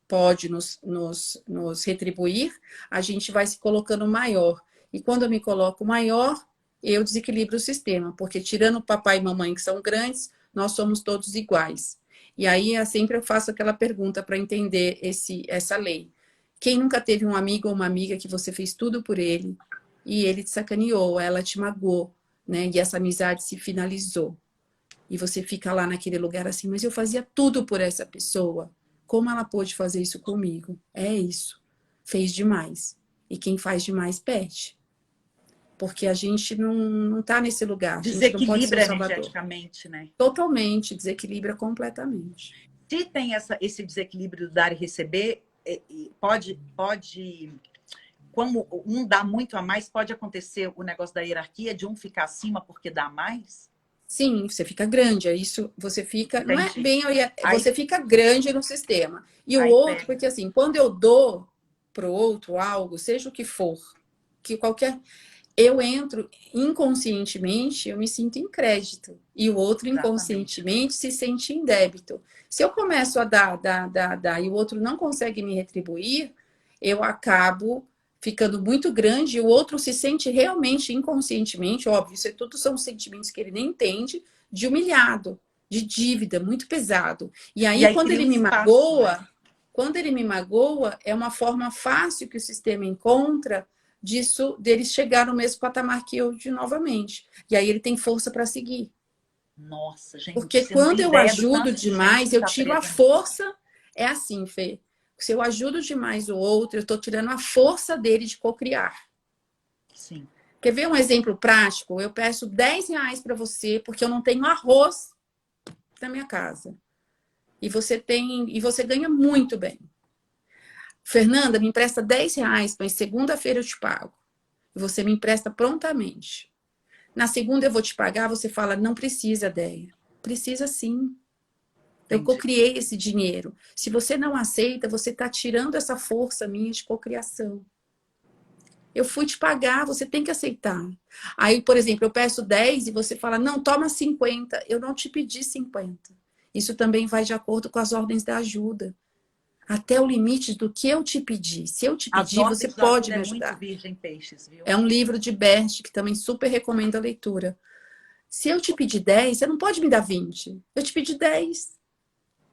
pode nos retribuir, a gente vai se colocando maior. E quando eu me coloco maior, eu desequilibro o sistema, porque tirando papai e mamãe, que são grandes, nós somos todos iguais. E aí eu sempre faço aquela pergunta para entender essa lei. Quem nunca teve um amigo ou uma amiga que você fez tudo por ele e ele te sacaneou, ela te magoou, né? E essa amizade se finalizou. E você fica lá naquele lugar assim, mas eu fazia tudo por essa pessoa. Como ela pôde fazer isso comigo? É isso. Fez demais. E quem faz demais perde. Porque a gente não tá nesse lugar. A gente não pode ser o Desequilibra salvador. energeticamente, né? Totalmente, desequilibra completamente. Se tem esse desequilíbrio do dar e receber, pode, como um dá muito a mais, pode acontecer o negócio da hierarquia, de um ficar acima porque dá mais? Sim, você fica grande, é isso, você fica, não é Entendi. bem, Aí, você fica grande no sistema. E o aí outro, pega. porque assim, quando eu dou para o outro algo, seja o que for, que qualquer, eu entro inconscientemente, eu me sinto em crédito, e o outro Exatamente. inconscientemente se sente em débito. Se eu começo a dar, e o outro não consegue me retribuir, eu acabo ficando muito grande e o outro se sente realmente inconscientemente, óbvio, isso tudo são sentimentos que ele nem entende, de humilhado, de dívida, muito pesado. E E aí, aí cria um espaço, né? quando ele me magoa, é uma forma fácil que o sistema encontra disso, dele chegar no mesmo patamar que eu de novamente. E aí ele tem força para seguir. Nossa, gente, Porque você não quando tem eu ideia do ajudo tanto de gente demais, que eu está tiro a presa nisso. força. É assim, Fê. Se eu ajudo demais o outro, eu estou tirando a força dele de cocriar. Sim, Quer ver um exemplo prático? Eu peço R$ 10 para você porque eu não tenho arroz na minha casa. E você ganha muito bem. Fernanda, me empresta R$ 10, mas segunda-feira eu te pago. E você me empresta prontamente. Na segunda eu vou te pagar, você fala, não precisa, Déia. Precisa sim. Eu entendi. cocriei esse dinheiro. Se você não aceita, você está tirando essa força minha de cocriação. Eu fui te pagar, você tem que aceitar. Aí, por exemplo, eu peço 10 e você fala, não, toma 50. Eu não te pedi 50. Isso também vai de acordo com as ordens da ajuda. Até o limite do que eu te pedi. Se eu te As pedir, você ordens da pode ajuda me é muito ajudar. virgem peixes, viu? É um livro de Bert, que também super recomendo a leitura. Se eu te pedir 10, você não pode me dar 20. Eu te pedi 10.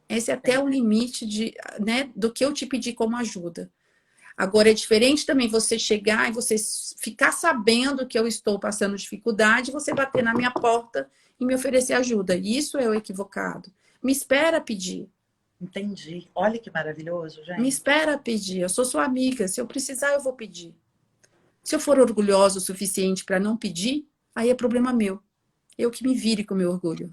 Esse é até o Entendi. limite né, do que eu te pedi como ajuda. Agora, é diferente também você chegar e você ficar sabendo que eu estou passando dificuldade, você bater na minha porta e me oferecer ajuda. Isso é o equivocado. Me espera pedir. Entendi. Olha que maravilhoso, Me gente. espera pedir. Eu sou sua amiga. Se eu precisar, eu vou pedir. Se eu for orgulhosa o suficiente para não pedir, aí é problema meu. Eu que me vire com o meu orgulho.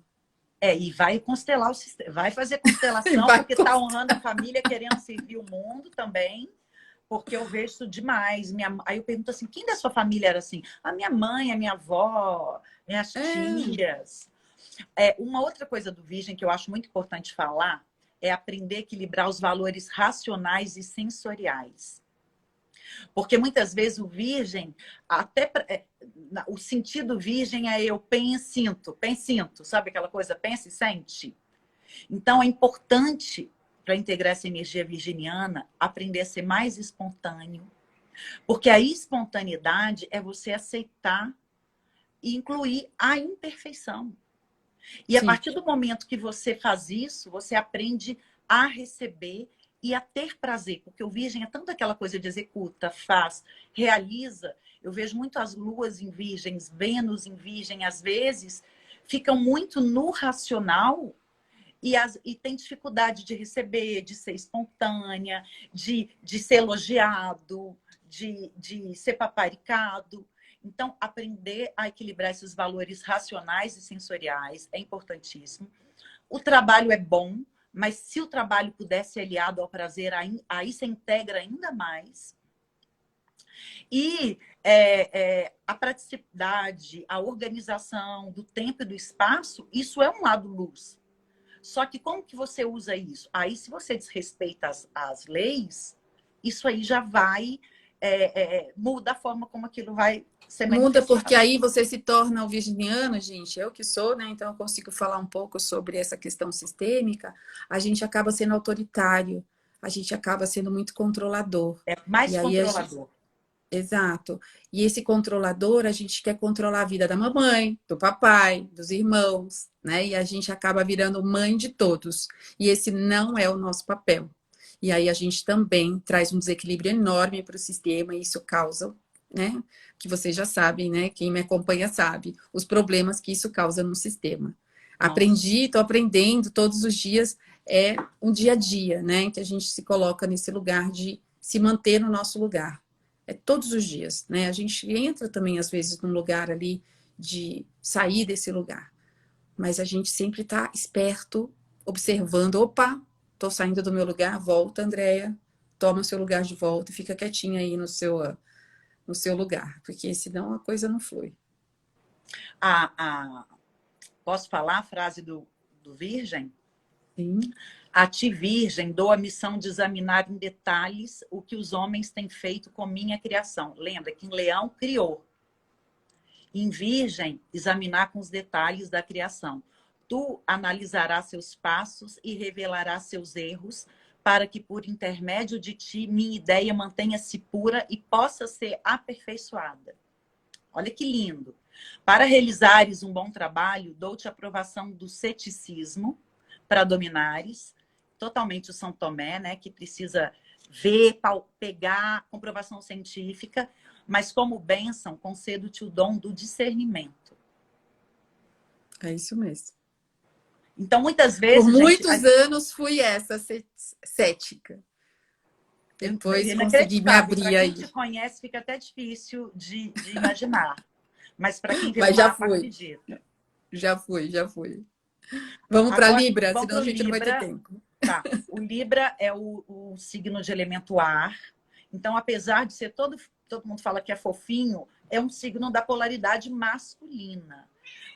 E vai constelar o sistema, vai fazer constelação, Vai porque está honrando a família, querendo servir o mundo também, porque eu vejo isso demais. Aí eu pergunto assim: quem da sua família era assim? A minha mãe, a minha avó, minhas É, tias. Uma outra coisa do Virgem que eu acho muito importante falar é aprender a equilibrar os valores racionais e sensoriais. Porque muitas vezes o virgem, o sentido virgem é eu penso, sabe aquela coisa, pensa e sente? Então é importante, para integrar essa energia virginiana, aprender a ser mais espontâneo, porque a espontaneidade é você aceitar e incluir a imperfeição. E a sim, partir do momento que você faz isso, você aprende a receber e a ter prazer, porque o virgem é tanto aquela coisa de executa, faz, realiza. Eu vejo muito as luas em virgens, Vênus em virgem, às vezes, ficam muito no racional e tem dificuldade de receber, de ser espontânea, de ser elogiado, de ser paparicado. Então, aprender a equilibrar esses valores racionais e sensoriais é importantíssimo. O trabalho é bom, mas se o trabalho puder ser aliado ao prazer, aí se integra ainda mais. E a praticidade, a organização do tempo e do espaço, isso é um lado luz. Só que como que você usa isso? Aí, se você desrespeita as leis, isso aí já vai muda a forma como aquilo vai ser muda porque manifestado. aí você se torna o virginiano, gente. Eu que sou, né? Então eu consigo falar um pouco sobre essa questão sistêmica. A gente acaba sendo autoritário, a gente acaba sendo muito controlador. É mais E aí a gente, controlador. exato. E esse controlador, a gente quer controlar a vida da mamãe, do papai, dos irmãos, né? E a gente acaba virando mãe de todos. E esse não é o nosso papel. E aí a gente também traz um desequilíbrio enorme para o sistema e isso causa, né? Que vocês já sabem, né? Quem me acompanha sabe os problemas que isso causa no sistema. Nossa. Aprendi, estou aprendendo todos os dias. É um dia a dia, né? Que a gente se coloca nesse lugar de se manter no nosso lugar. É todos os dias, né? A gente entra também, às vezes, num lugar ali de sair desse lugar. Mas a gente sempre está esperto, observando. Opa, estou saindo do meu lugar, volta, Andréia. toma o seu lugar de volta e fica quietinha aí no seu lugar, porque senão a coisa não flui. A, a, Posso falar a frase do Virgem? Sim. A ti, Virgem, dou a missão de examinar em detalhes o que os homens têm feito com minha criação. Lembra que em Leão criou. Em Virgem, examinar com os detalhes da criação. Tu analisarás seus passos e revelarás seus erros, para que, por intermédio de ti, minha ideia mantenha-se pura e possa ser aperfeiçoada. Olha que lindo. Para realizares um bom trabalho, dou-te a aprovação do ceticismo para dominares, totalmente o São Tomé, né, que precisa ver, pegar comprovação científica, mas como bênção, concedo-te o dom do discernimento. É isso mesmo. Então, muitas vezes... Por muitos anos fui essa cética. Depois consegui me abrir aí. Para aí. quem te conhece, fica até difícil de imaginar. Mas para quem vê Mas o já mapa, fui. acredita. Já fui. Vamos para Libra, senão a gente não vai ter tempo. Tá. O Libra é o signo de elemento ar. Então, apesar de ser todo mundo fala que é fofinho, é um signo da polaridade masculina.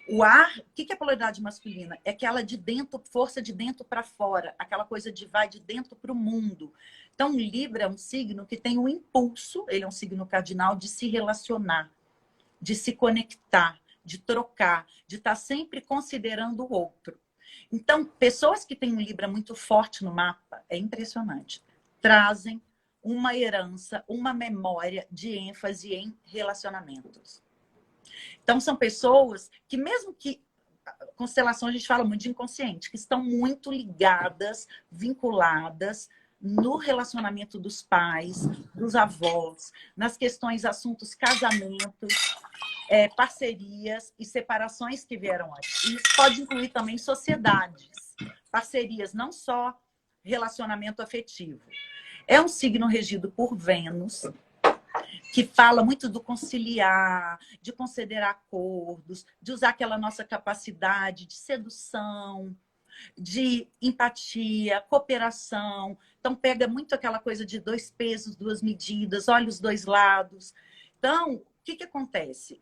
O ar, o que é polaridade masculina? É aquela de dentro, força de dentro para fora, aquela coisa de vai de dentro para o mundo. Então, o Libra é um signo que tem um impulso, ele é um signo cardinal de se relacionar, de se conectar, de trocar, de estar sempre considerando o outro. Então, pessoas que têm um Libra muito forte no mapa, é impressionante, trazem uma herança, uma memória de ênfase em relacionamentos. Então, são pessoas que, mesmo que constelação a gente fala muito de inconsciente, que estão muito ligadas, vinculadas no relacionamento dos pais, dos avós, nas questões, assuntos, casamentos, parcerias e separações que vieram antes. E isso pode incluir também sociedades, parcerias, não só relacionamento afetivo. É um signo regido por Vênus, que fala muito do conciliar, de considerar acordos, de usar aquela nossa capacidade de sedução, de empatia, cooperação. Então, pega muito aquela coisa de 2 pesos, 2 medidas, olha os 2 lados. Então, o que acontece?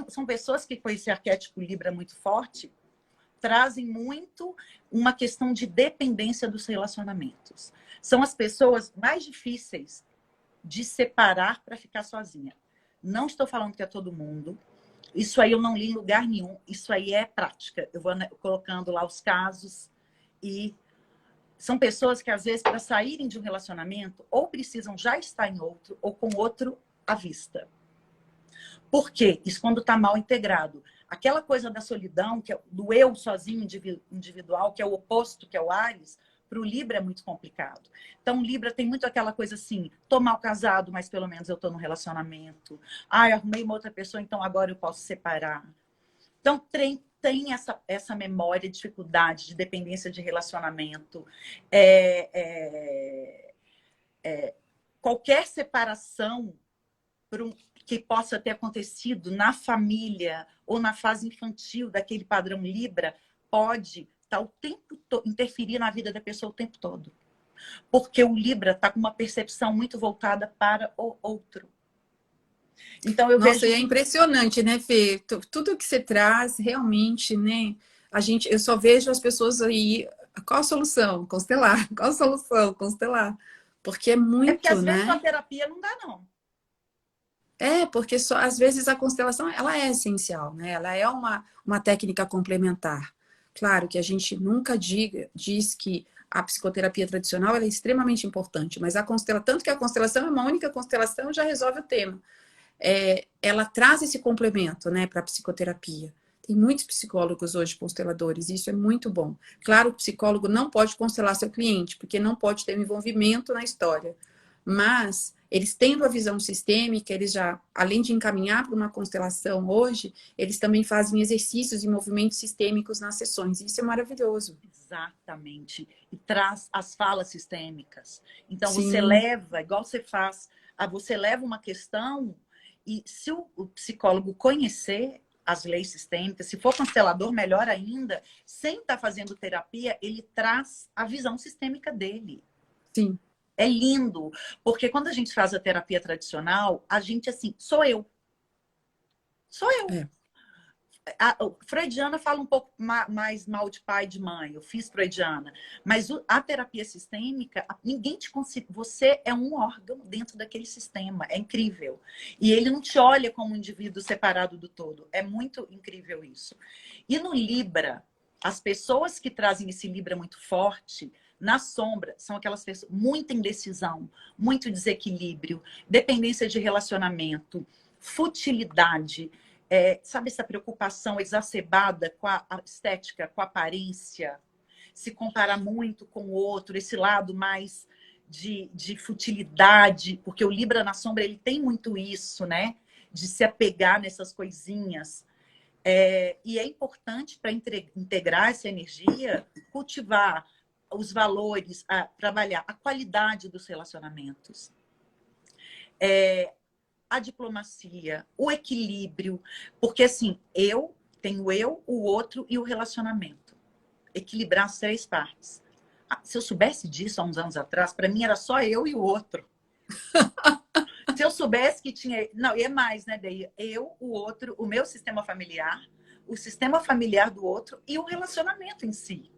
São pessoas que, com esse arquétipo Libra muito forte, trazem muito uma questão de dependência dos relacionamentos. São as pessoas mais difíceis de separar para ficar sozinha. Não estou falando que é todo mundo. Isso aí eu não li em lugar nenhum. Isso aí é prática. Eu vou colocando lá os casos. E são pessoas que, às vezes, para saírem de um relacionamento, ou precisam já estar em outro, ou com outro à vista. Por quê? Isso quando está mal integrado. Aquela coisa da solidão, que é do eu sozinho, individual, que é o oposto, que é o Áries, para o Libra é muito complicado. Então, o Libra tem muito aquela coisa assim, tô mal casado, mas pelo menos eu tô no relacionamento. Ah, eu arrumei uma outra pessoa, então agora eu posso separar. Então, tem essa memória, dificuldade de dependência de relacionamento. Qualquer separação que possa ter acontecido na família ou na fase infantil daquele padrão Libra pode o tempo interferir na vida da pessoa o tempo todo. Porque o Libra está com uma percepção muito voltada para o outro. Então, eu Nossa, vejo... e é impressionante, né, Fê? Tudo que você traz, realmente, né? Eu só vejo as pessoas aí... Qual a solução? Constelar. Qual a solução? Constelar. Porque é muito, porque às né? vezes só terapia não dá, não. Porque só, às vezes a constelação, ela é essencial, né? Ela é uma técnica complementar. Claro que a gente nunca diz que a psicoterapia tradicional ela é extremamente importante, mas tanto que a constelação é uma única constelação já resolve o tema. Ela traz esse complemento, né, para a psicoterapia. Tem muitos psicólogos hoje consteladores, e isso é muito bom. Claro, o psicólogo não pode constelar seu cliente, porque não pode ter um envolvimento na história. Mas eles tendo a visão sistêmica, eles já, além de encaminhar para uma constelação hoje, eles também fazem exercícios e movimentos sistêmicos nas sessões. Isso é maravilhoso. Exatamente. E traz as falas sistêmicas. Então, Sim. você leva, igual você faz, você leva uma questão e se o psicólogo conhecer as leis sistêmicas, se for constelador, melhor ainda, sem estar fazendo terapia, ele traz a visão sistêmica dele. Sim. É lindo, porque quando a gente faz a terapia tradicional, a gente, assim, sou eu. Sou eu. É. A freudiana fala um pouco mais mal de pai e de mãe, eu fiz freudiana, mas a terapia sistêmica, ninguém te considera, você é um órgão dentro daquele sistema, é incrível. E ele não te olha como um indivíduo separado do todo, é muito incrível isso. E no Libra, as pessoas que trazem esse Libra muito forte, na sombra, são aquelas pessoas, muita indecisão, muito desequilíbrio, dependência de relacionamento, futilidade, sabe, essa preocupação exacerbada com a estética, com a aparência, se comparar muito com o outro, esse lado mais de futilidade, porque o Libra na sombra ele tem muito isso, né? De se apegar nessas coisinhas. E é importante para integrar essa energia, cultivar os valores, trabalhar a qualidade dos relacionamentos. A diplomacia, o equilíbrio, porque assim, tenho eu, o outro e o relacionamento. Equilibrar as três partes. Se eu soubesse disso há uns anos atrás, para mim era só eu e o outro. Se eu soubesse que tinha... Não, e é mais, né? Daí eu, o outro, o meu sistema familiar, o sistema familiar do outro e o relacionamento em si.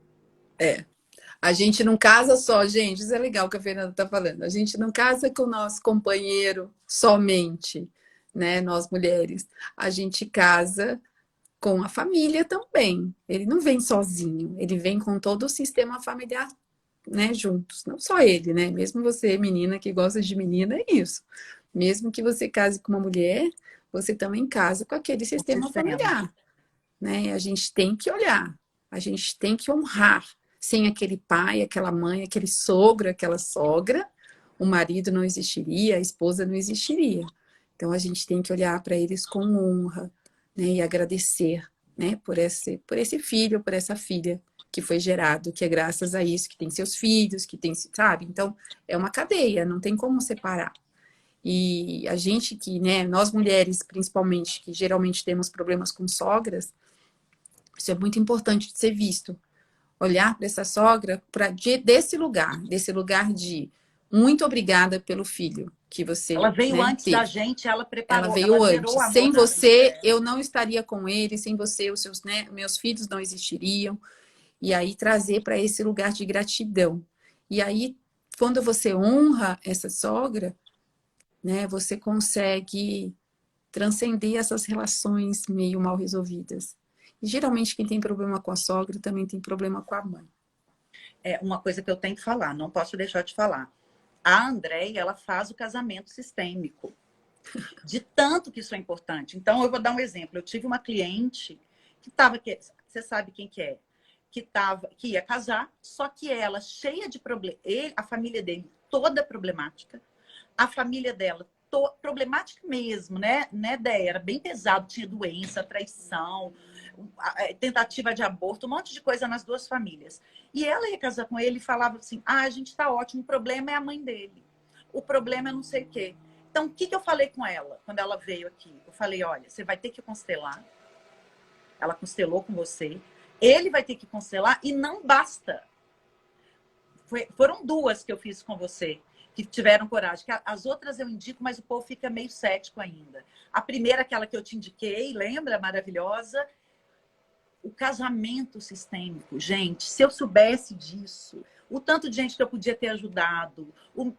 A gente não casa só, gente, isso é legal que a Fernanda está falando. A gente não casa com o nosso companheiro somente, né? Nós mulheres. A gente casa com a família também. Ele não vem sozinho, ele vem com todo o sistema familiar, né, juntos. Não só ele, né? Mesmo você, menina que gosta de menina, é isso. Mesmo que você case com uma mulher, você também casa com aquele sistema familiar, né? E a gente tem que olhar, a gente tem que honrar. Sem aquele pai, aquela mãe, aquele sogro, aquela sogra, o marido não existiria, a esposa não existiria. Então a gente tem que olhar para eles com honra, né, e agradecer, né, por esse filho, por essa filha que foi gerado, que é graças a isso que tem seus filhos, que tem, sabe? Então é uma cadeia, não tem como separar. E a gente que, né, nós mulheres principalmente, que geralmente temos problemas com sogras, isso é muito importante de ser visto. Olhar para essa sogra desse lugar de muito obrigada pelo filho que Ela você, veio né, antes da teve. gente, ela Ela preparou, ela veio gerou antes. amor Sem na você, vida. eu não estaria com ele, sem você, os seus, né, meus filhos não existiriam. E aí trazer para esse lugar de gratidão. E aí, quando você honra essa sogra, né, você consegue transcender essas relações meio mal resolvidas. E geralmente quem tem problema com a sogra também tem problema com a mãe. É uma coisa que eu tenho que falar, não posso deixar de falar. A Andréia, ela faz o casamento sistêmico, de tanto que isso é importante. Então, eu vou dar um exemplo. Eu tive uma cliente que estava, você sabe quem que é, que ia casar, só que ela, cheia de problemas, a família dele toda problemática, a família dela problemática mesmo, né, ideia, era bem pesado, tinha doença, traição, tentativa de aborto, um monte de coisa nas duas famílias. E ela ia casar com ele e falava assim, a gente está ótimo, o problema é a mãe dele, o problema é não sei o quê. Então, o que eu falei com ela quando ela veio aqui? Eu falei, olha, você vai ter que constelar. Ela constelou com você. Ele vai ter que constelar e não basta. Foram duas que eu fiz com você, que tiveram coragem. As outras eu indico, mas o povo fica meio cético ainda. A primeira, aquela que eu te indiquei, lembra? Maravilhosa. O casamento sistêmico. Gente, se eu soubesse disso, o tanto de gente que eu podia ter ajudado, o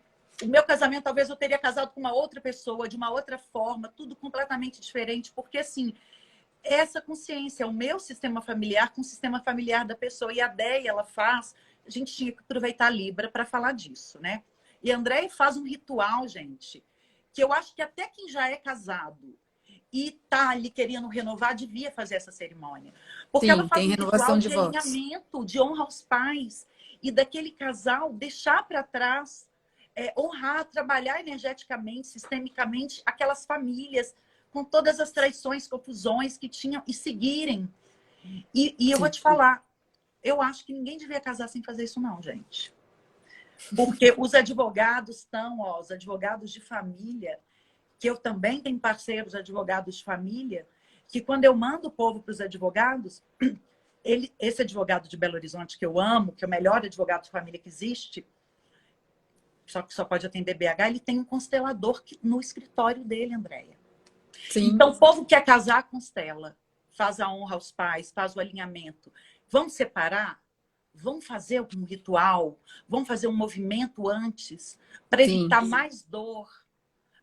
meu casamento, talvez eu teria casado com uma outra pessoa, de uma outra forma, tudo completamente diferente, porque assim, essa consciência, o meu sistema familiar com o sistema familiar da pessoa. E a Déia, ela faz, a gente tinha que aproveitar a Libra para falar disso, né? E a Andréia faz um ritual, gente, que eu acho que até quem já é casado e tá ali querendo renovar, devia fazer essa cerimônia. Porque ela Sim, faz tem um ritual renovação de de votos. alinhamento, de honra aos pais, e daquele casal deixar para trás, honrar, trabalhar energeticamente, sistemicamente, aquelas famílias, com todas as traições, confusões que tinham, e seguirem. E eu vou Sim. te falar, eu acho que ninguém devia casar sem fazer isso não, gente. Porque os advogados estão, os advogados de família, que eu também tenho parceiros advogados de família, que quando eu mando o povo para os advogados, esse advogado de Belo Horizonte que eu amo, que é o melhor advogado de família que existe, só que só pode atender BH, ele tem um constelador no escritório dele, Andréia. Sim, Então, o povo quer casar, constela, faz a honra aos pais, faz o alinhamento. Vamos separar? Vamos fazer algum ritual? Vamos fazer um movimento antes para sim. evitar mais dor,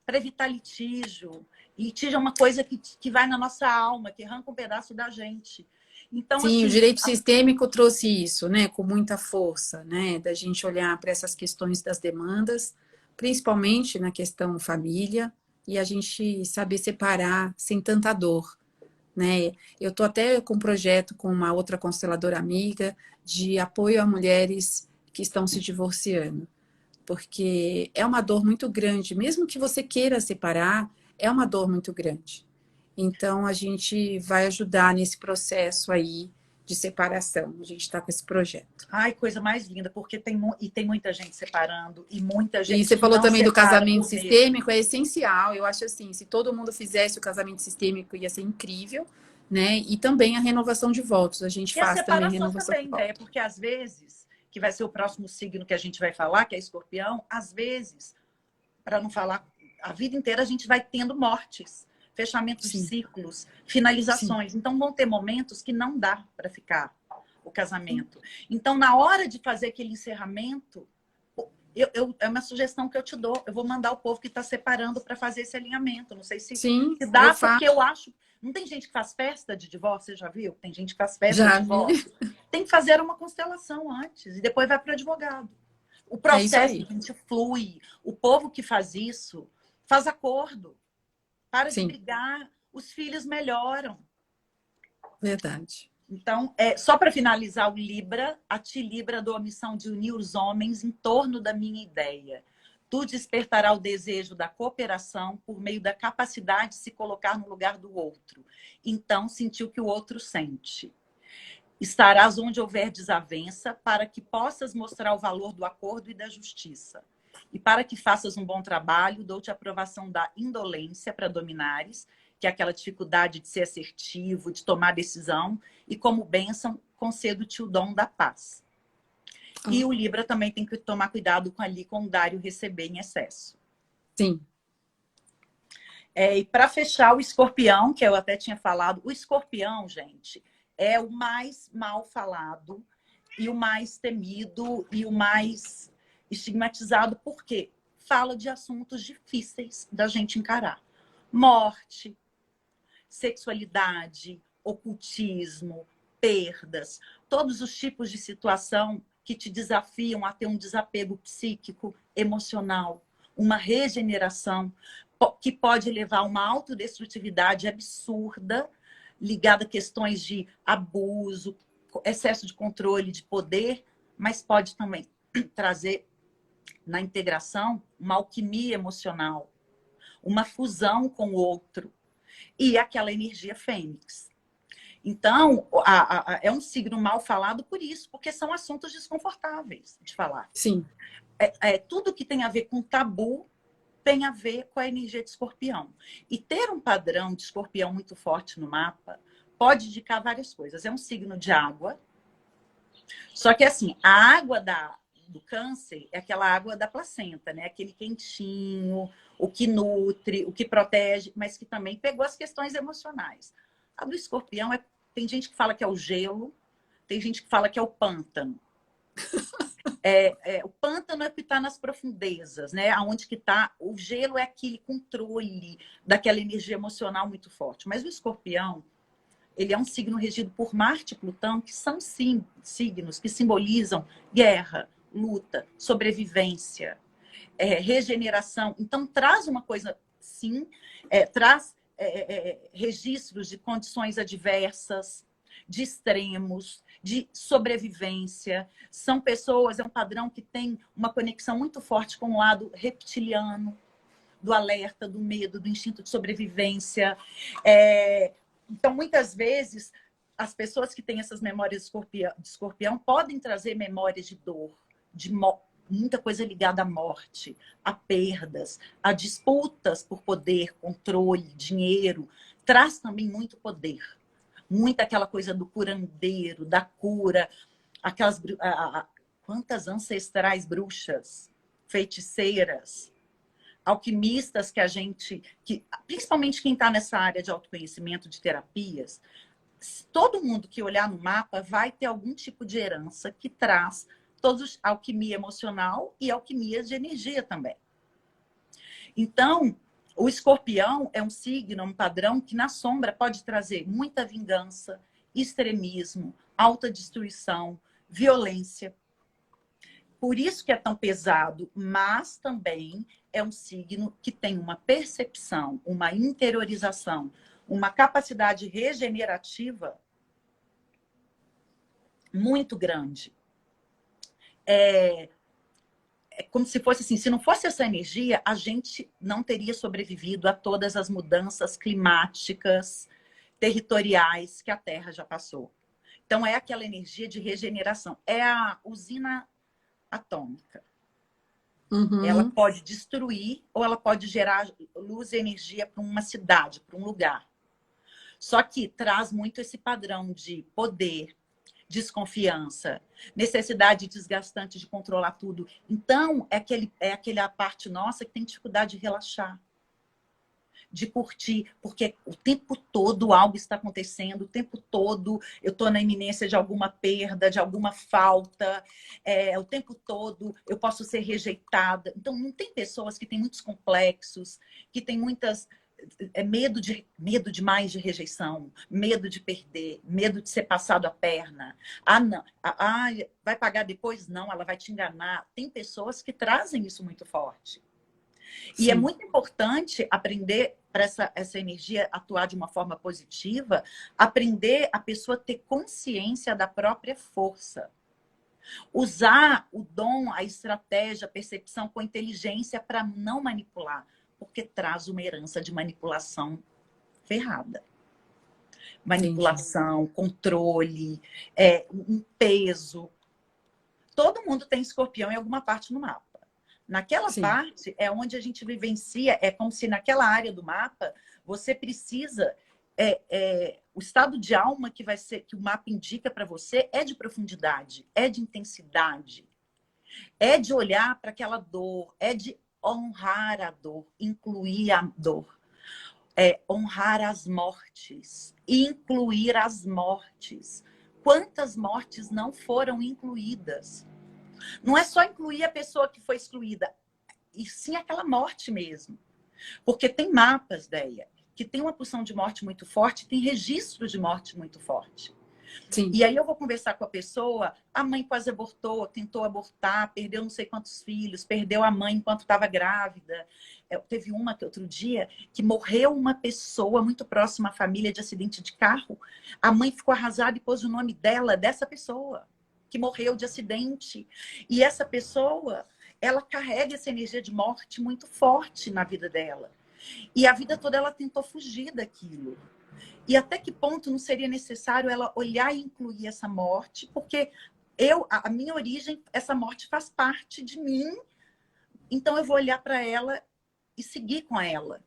para evitar litígio. Litígio é uma coisa que vai na nossa alma, que arranca um pedaço da gente. Então, Sim, o assim, direito sistêmico trouxe isso, né, com muita força, né, da gente olhar para essas questões das demandas, principalmente na questão família, e a gente saber separar sem tanta dor, né? Eu estou até com um projeto com uma outra consteladora amiga de apoio a mulheres que estão se divorciando, porque é uma dor muito grande, mesmo que você queira separar, é uma dor muito grande. Então, a gente vai ajudar nesse processo aí de separação. A gente está com esse projeto. ai, coisa mais linda, porque tem muita gente separando e muita E gente você que falou não também do separa casamento por medo. sistêmico, é essencial. Eu acho assim, se todo mundo fizesse o casamento sistêmico, ia ser incrível, né? E também a renovação de votos. A gente E as faz também separações renovação de também, né? votos. Porque às vezes, que vai ser o próximo signo que a gente vai falar, que é Escorpião, às vezes, para não falar a vida inteira, a gente vai tendo mortes, fechamentos de Sim, ciclos, sim, finalizações. Então, vão ter momentos que não dá para ficar o casamento. Então, na hora de fazer aquele encerramento, é uma sugestão que eu te dou. Eu vou mandar o povo que está separando para fazer esse alinhamento. Não sei sim, se eu dá, porque faço. eu acho. Não tem gente que faz festa de divórcio, você já viu? Tem gente que faz festa de Já vi. divórcio. Tem que fazer uma constelação antes e depois vai para o advogado. O É isso processo, aí. gente, flui. O povo que faz isso faz acordo, para de Sim, brigar, os filhos melhoram. verdade. Então, só para finalizar o Libra, a ti Libra dou a missão de unir os homens em torno da minha ideia. Tu despertará o desejo da cooperação por meio da capacidade de se colocar no lugar do outro. Então, sentir o que o outro sente. Estarás onde houver desavença para que possas mostrar o valor do acordo e da justiça. E para que faças um bom trabalho, dou-te a aprovação da indolência para dominares, que é aquela dificuldade de ser assertivo, de tomar decisão, e como bênção, concedo-te o dom da paz. Ó, E o Libra também tem que tomar cuidado com o Dário receber em excesso. sim, E para fechar, o Escorpião, que eu até tinha falado, o Escorpião, gente, é o mais mal falado e o mais temido e o mais estigmatizado, porque fala de assuntos difíceis da gente encarar. Morte, sexualidade, ocultismo, perdas, todos os tipos de situação que te desafiam a ter um desapego psíquico, emocional, uma regeneração que pode levar a uma autodestrutividade absurda, ligada a questões de abuso, excesso de controle, de poder, mas pode também trazer na integração uma alquimia emocional, uma fusão com o outro e aquela energia fênix. Então, é um signo mal falado por isso, porque são assuntos desconfortáveis de falar. sim, Tudo que tem a ver com tabu tem a ver com a energia de escorpião. E ter um padrão de escorpião muito forte no mapa pode indicar várias coisas. É um signo de água, só que assim, a água do câncer é aquela água da placenta, né? Aquele quentinho, o que nutre, o que protege, mas que também pegou as questões emocionais. A do escorpião tem gente que fala que é o gelo, tem gente que fala que é o pântano. O pântano é o que está nas profundezas, né? Aonde que está o gelo é aquele controle daquela energia emocional muito forte. Mas o escorpião, ele é um signo regido por Marte e Plutão, que são signos que simbolizam guerra, luta, sobrevivência, regeneração. Então, traz uma coisa, sim, traz registros de condições adversas, de extremos, de sobrevivência. São pessoas, é um padrão que tem uma conexão muito forte com o lado reptiliano, do alerta, do medo, do instinto de sobrevivência. Então, muitas vezes, as pessoas que têm essas memórias de escorpião podem trazer memórias de dor, de muita coisa ligada à morte, a perdas, a disputas por poder, controle, dinheiro. Traz também muito poder. Muita aquela coisa do curandeiro, da cura, aquelas quantas ancestrais bruxas feiticeiras, alquimistas principalmente quem está nessa área de autoconhecimento, de terapias, todo mundo que olhar no mapa vai ter algum tipo de herança que traz alquimia emocional e alquimia de energia também. Então, o escorpião é um signo, um padrão que na sombra pode trazer muita vingança, extremismo, autodestruição, violência. Por isso que é tão pesado, mas também é um signo que tem uma percepção, uma interiorização, uma capacidade regenerativa muito grande. É como se fosse assim, se não fosse essa energia, a gente não teria sobrevivido a todas as mudanças climáticas, territoriais que a Terra já passou. Então, é aquela energia de regeneração. É a usina atômica. Ela Uhum. pode destruir ou ela pode gerar luz e energia para uma cidade, para um lugar. Só que traz muito esse padrão de poder, desconfiança, necessidade desgastante de controlar tudo. Então, é aquela parte nossa que tem dificuldade de relaxar, de curtir, porque o tempo todo algo está acontecendo, o tempo todo eu estou na iminência de alguma perda, de alguma falta, o tempo todo eu posso ser rejeitada. Então, não tem pessoas que têm muitos complexos, que têm muitas medo demais de rejeição, medo de perder, medo de ser passado a perna. Ah, não. Vai pagar depois? Não, ela vai te enganar. Tem pessoas que trazem isso muito forte. Sim. E é muito importante aprender para essa energia atuar de uma forma positiva, aprender a pessoa ter consciência da própria força. Usar o dom, a estratégia, a percepção com inteligência para não manipular, porque traz uma herança de manipulação ferrada. Manipulação, entendi, controle, um peso. Todo mundo tem escorpião em alguma parte no mapa. Naquela Sim. parte é onde a gente vivencia, é como se naquela área do mapa você precisa... o estado de alma que o mapa indica para você é de profundidade, é de intensidade, é de olhar para aquela dor, é de honrar a dor, incluir a dor, honrar as mortes, incluir as mortes. Quantas mortes não foram incluídas? Não é só incluir a pessoa que foi excluída, e sim aquela morte mesmo. Porque tem mapas, Deia, que tem uma pulsão de morte muito forte, tem registro de morte muito forte. Sim. E aí eu vou conversar com a pessoa, a mãe quase abortou, tentou abortar, perdeu não sei quantos filhos, perdeu a mãe enquanto estava grávida. Teve uma que outro dia que morreu uma pessoa muito próxima à família de acidente de carro. A mãe ficou arrasada e pôs o nome dela, dessa pessoa, que morreu de acidente. E essa pessoa, ela carrega essa energia de morte muito forte na vida dela. E a vida toda ela tentou fugir daquilo. E até que ponto não seria necessário ela olhar e incluir essa morte? Porque a minha origem, essa morte faz parte de mim. Então eu vou olhar para ela e seguir com ela.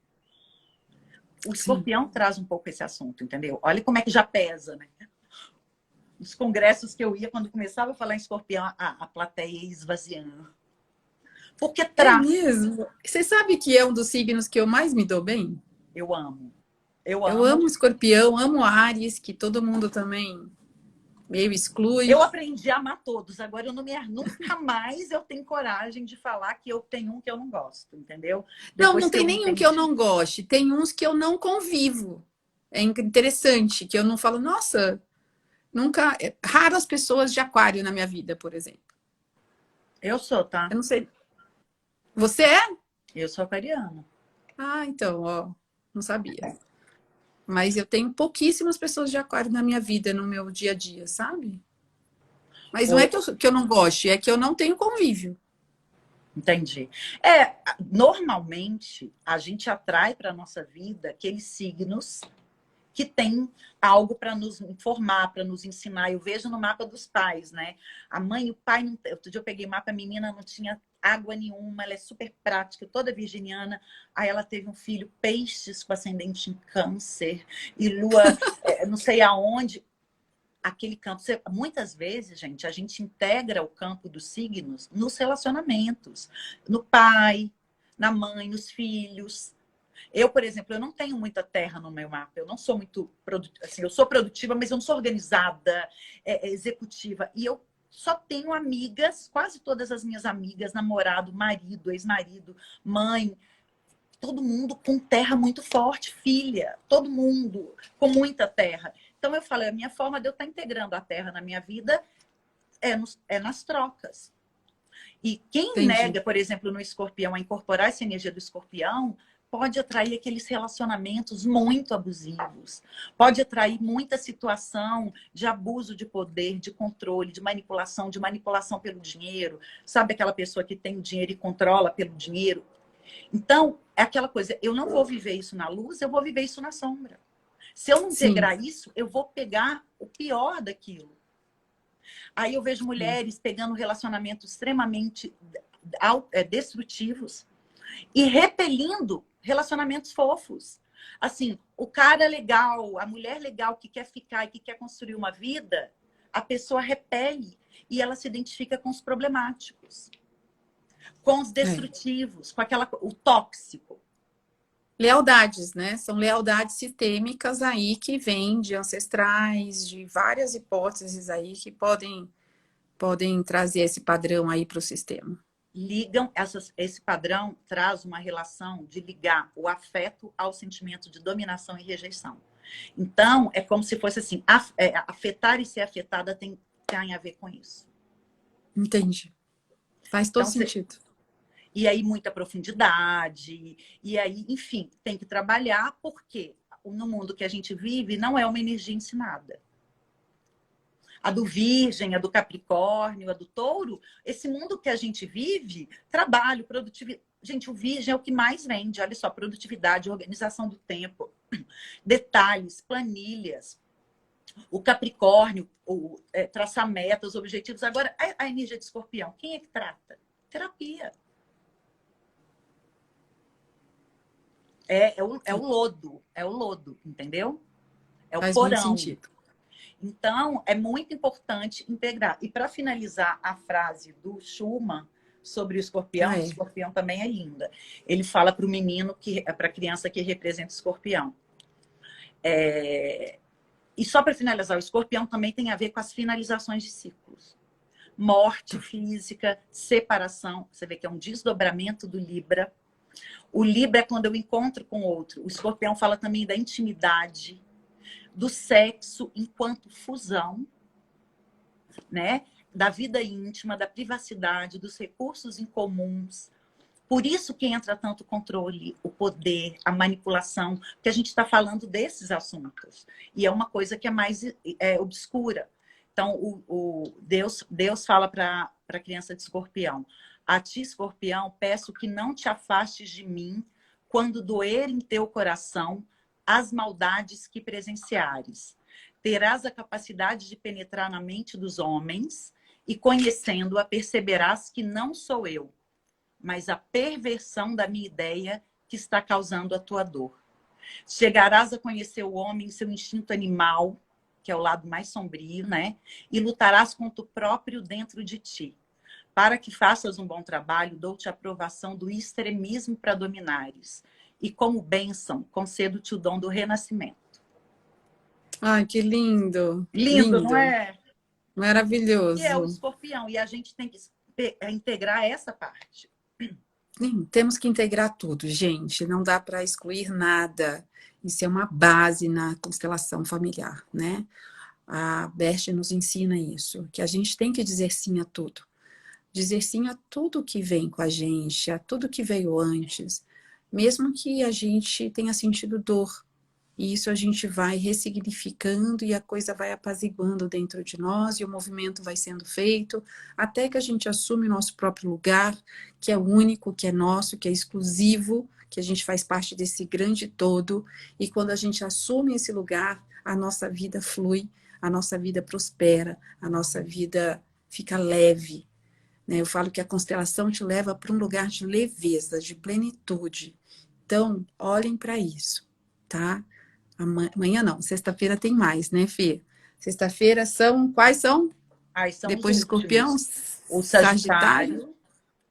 O escorpião traz um pouco esse assunto, entendeu? Olha como é que já pesa, né? Os congressos que eu ia, quando começava a falar em escorpião, a plateia ia esvaziando. Porque traz. É mesmo? Você sabe que é um dos signos que eu mais me dou bem? Eu amo. Eu Eu amo. amo escorpião, amo Áries, que todo mundo também meio exclui. Eu aprendi a amar todos. Agora, nunca mais eu tenho coragem de falar que eu tenho um que eu não gosto, entendeu? Não tem nenhum que eu não goste. Tem uns que eu não convivo. É interessante, que eu não falo, nossa, nunca... Raras pessoas de aquário na minha vida, por exemplo. Eu sou, tá? Eu não sei. Você é? Eu sou aquariana. Ah, então, ó, não sabia. Mas eu tenho pouquíssimas pessoas de aquário na minha vida, no meu dia a dia, sabe? Mas não é que eu não goste, é que eu não tenho convívio. Entendi. Normalmente, a gente atrai para a nossa vida aqueles signos que têm algo para nos informar, para nos ensinar. Eu vejo no mapa dos pais, né? A mãe e o pai... Outro dia eu peguei mapa, a menina não tinha água nenhuma, ela é super prática, toda virginiana. Aí ela teve um filho, peixes, com ascendente em câncer, e lua não sei aonde. aquele campo. Muitas vezes, gente, a gente integra o campo dos signos nos relacionamentos, no pai, na mãe, nos filhos. Eu, por exemplo, eu não tenho muita terra no meu mapa. Eu não sou muito assim, eu sou produtiva, mas eu não sou organizada, executiva. E eu só tenho amigas, quase todas as minhas amigas, namorado, marido, ex-marido, mãe, todo mundo com terra muito forte, filha, todo mundo com muita terra. Então eu falo, a minha forma de eu estar integrando a terra na minha vida é nas trocas. E quem Entendi. nega, por exemplo, no escorpião, a incorporar essa energia do escorpião, pode atrair aqueles relacionamentos muito abusivos, pode atrair muita situação de abuso de poder, de controle, de manipulação pelo dinheiro. Sabe aquela pessoa que tem o dinheiro e controla pelo dinheiro? Então, é aquela coisa, eu não vou viver isso na luz, eu vou viver isso na sombra. Se eu não Sim. integrar isso, eu vou pegar o pior daquilo. Aí eu vejo mulheres pegando relacionamentos extremamente destrutivos e repelindo relacionamentos fofos. Assim, o cara legal, a mulher legal que quer ficar e que quer construir uma vida, a pessoa repele e ela se identifica com os problemáticos, com os destrutivos, com o tóxico. Lealdades, né? São lealdades sistêmicas aí que vêm de ancestrais, de várias hipóteses aí que podem trazer esse padrão aí para o sistema. Ligam, esse padrão traz uma relação de ligar o afeto ao sentimento de dominação e rejeição. Então, é como se fosse assim, afetar e ser afetada tem a ver com isso. Entendi. Faz todo Então, sentido. e aí muita profundidade, e aí, enfim, tem que trabalhar, porque no mundo que a gente vive não é uma energia ensinada. A do Virgem, a do Capricórnio, a do Touro, esse mundo que a gente vive, trabalho, produtividade. Gente, o Virgem é o que mais vende. Olha só, produtividade, organização do tempo, detalhes, planilhas. O Capricórnio, traçar metas, objetivos. Agora, a energia de Escorpião, quem é que trata? Terapia. É o lodo, entendeu? É o Faz muito porão. sentido. Então, é muito importante integrar. E para finalizar a frase do Schumann sobre o escorpião também é linda. Ele fala para o menino, para a criança que representa o escorpião. E só para finalizar, o escorpião também tem a ver com as finalizações de ciclos. Morte física, separação. Você vê que é um desdobramento do Libra. O Libra é quando eu encontro com outro. O escorpião fala também da intimidade, do sexo enquanto fusão, né? Da vida íntima, da privacidade, dos recursos incomuns. Por isso que entra tanto o controle, o poder, a manipulação, porque a gente está falando desses assuntos. E é uma coisa que é mais obscura. Então, Deus fala para a criança de escorpião: a ti, escorpião, peço que não te afastes de mim quando doer em teu coração as maldades que presenciares. Terás a capacidade de penetrar na mente dos homens e, conhecendo-a, perceberás que não sou eu, mas a perversão da minha ideia que está causando a tua dor. Chegarás a conhecer o homem em seu instinto animal, que é o lado mais sombrio, né? E lutarás contra o próprio dentro de ti. Para que faças um bom trabalho, dou-te a aprovação do extremismo para dominares. E como bênção, concedo-te o dom do renascimento. Ai, que lindo. Lindo, não Lindo. é? E é o Maravilhoso. escorpião. E a gente tem que integrar essa parte. Sim, temos que integrar tudo, gente. Não dá para excluir nada. Isso é uma base na constelação familiar, né? A Bert nos ensina isso, que a gente tem que dizer sim a tudo. Dizer sim a tudo que vem com a gente, a tudo que veio antes, mesmo que a gente tenha sentido dor. E isso a gente vai ressignificando e a coisa vai apaziguando dentro de nós e o movimento vai sendo feito até que a gente assume o nosso próprio lugar, que é único, que é nosso, que é exclusivo, que a gente faz parte desse grande todo. E quando a gente assume esse lugar, a nossa vida flui, a nossa vida prospera, a nossa vida fica leve. Né? Eu falo que a constelação te leva para um lugar de leveza, de plenitude. Então, olhem para isso, tá? Amanhã não, sexta-feira tem mais, né, Fê? Sexta-feira são... Quais são? Aí são Depois os de Escorpião, últimos. O Sagitário, Sagitário,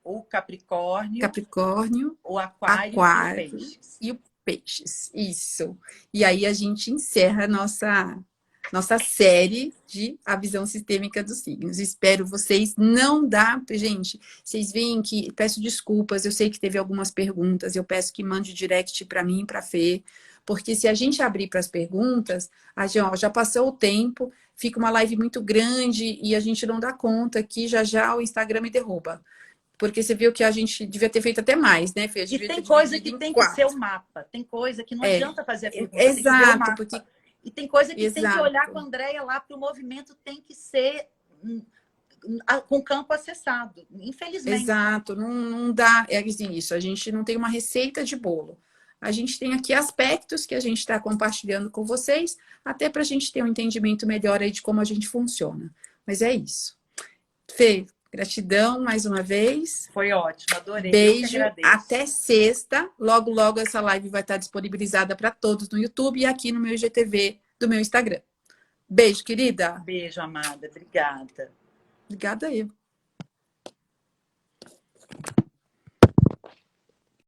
o Capricórnio, Capricórnio, o Aquário e o Aquário Peixes. e o Peixes. Isso. E aí a gente encerra a nossa série de A Visão Sistêmica dos Signos. Espero vocês. Não dá, gente, vocês veem que... Peço desculpas, eu sei que teve algumas perguntas, eu peço que mande direct para mim e para a Fê, porque se a gente abrir para as perguntas, a gente, ó, já passou o tempo, fica uma live muito grande e a gente não dá conta que já o Instagram me derruba. Porque você viu que a gente devia ter feito até mais, né, Fê? A gente E devia ter tem coisa dividido que em tem que ser o 4. mapa, tem coisa que não É, adianta fazer a pergunta, tem que ver o exato, porque... mapa. E tem coisa que tem que olhar com a Exato. Andréia lá, porque o movimento tem que ser com campo acessado, infelizmente. Exato, não dá, é assim, isso, a gente não tem uma receita de bolo. A gente tem aqui aspectos que a gente está compartilhando com vocês, até para a gente ter um entendimento melhor aí de como a gente funciona. Mas é isso. Fê, gratidão mais uma vez. Foi ótimo, adorei. Eu que Beijo, agradeço. até sexta. Logo, logo essa live vai estar disponibilizada para todos no YouTube e aqui no meu IGTV do meu Instagram. Beijo, querida. Beijo, amada. Obrigada. Obrigada aí.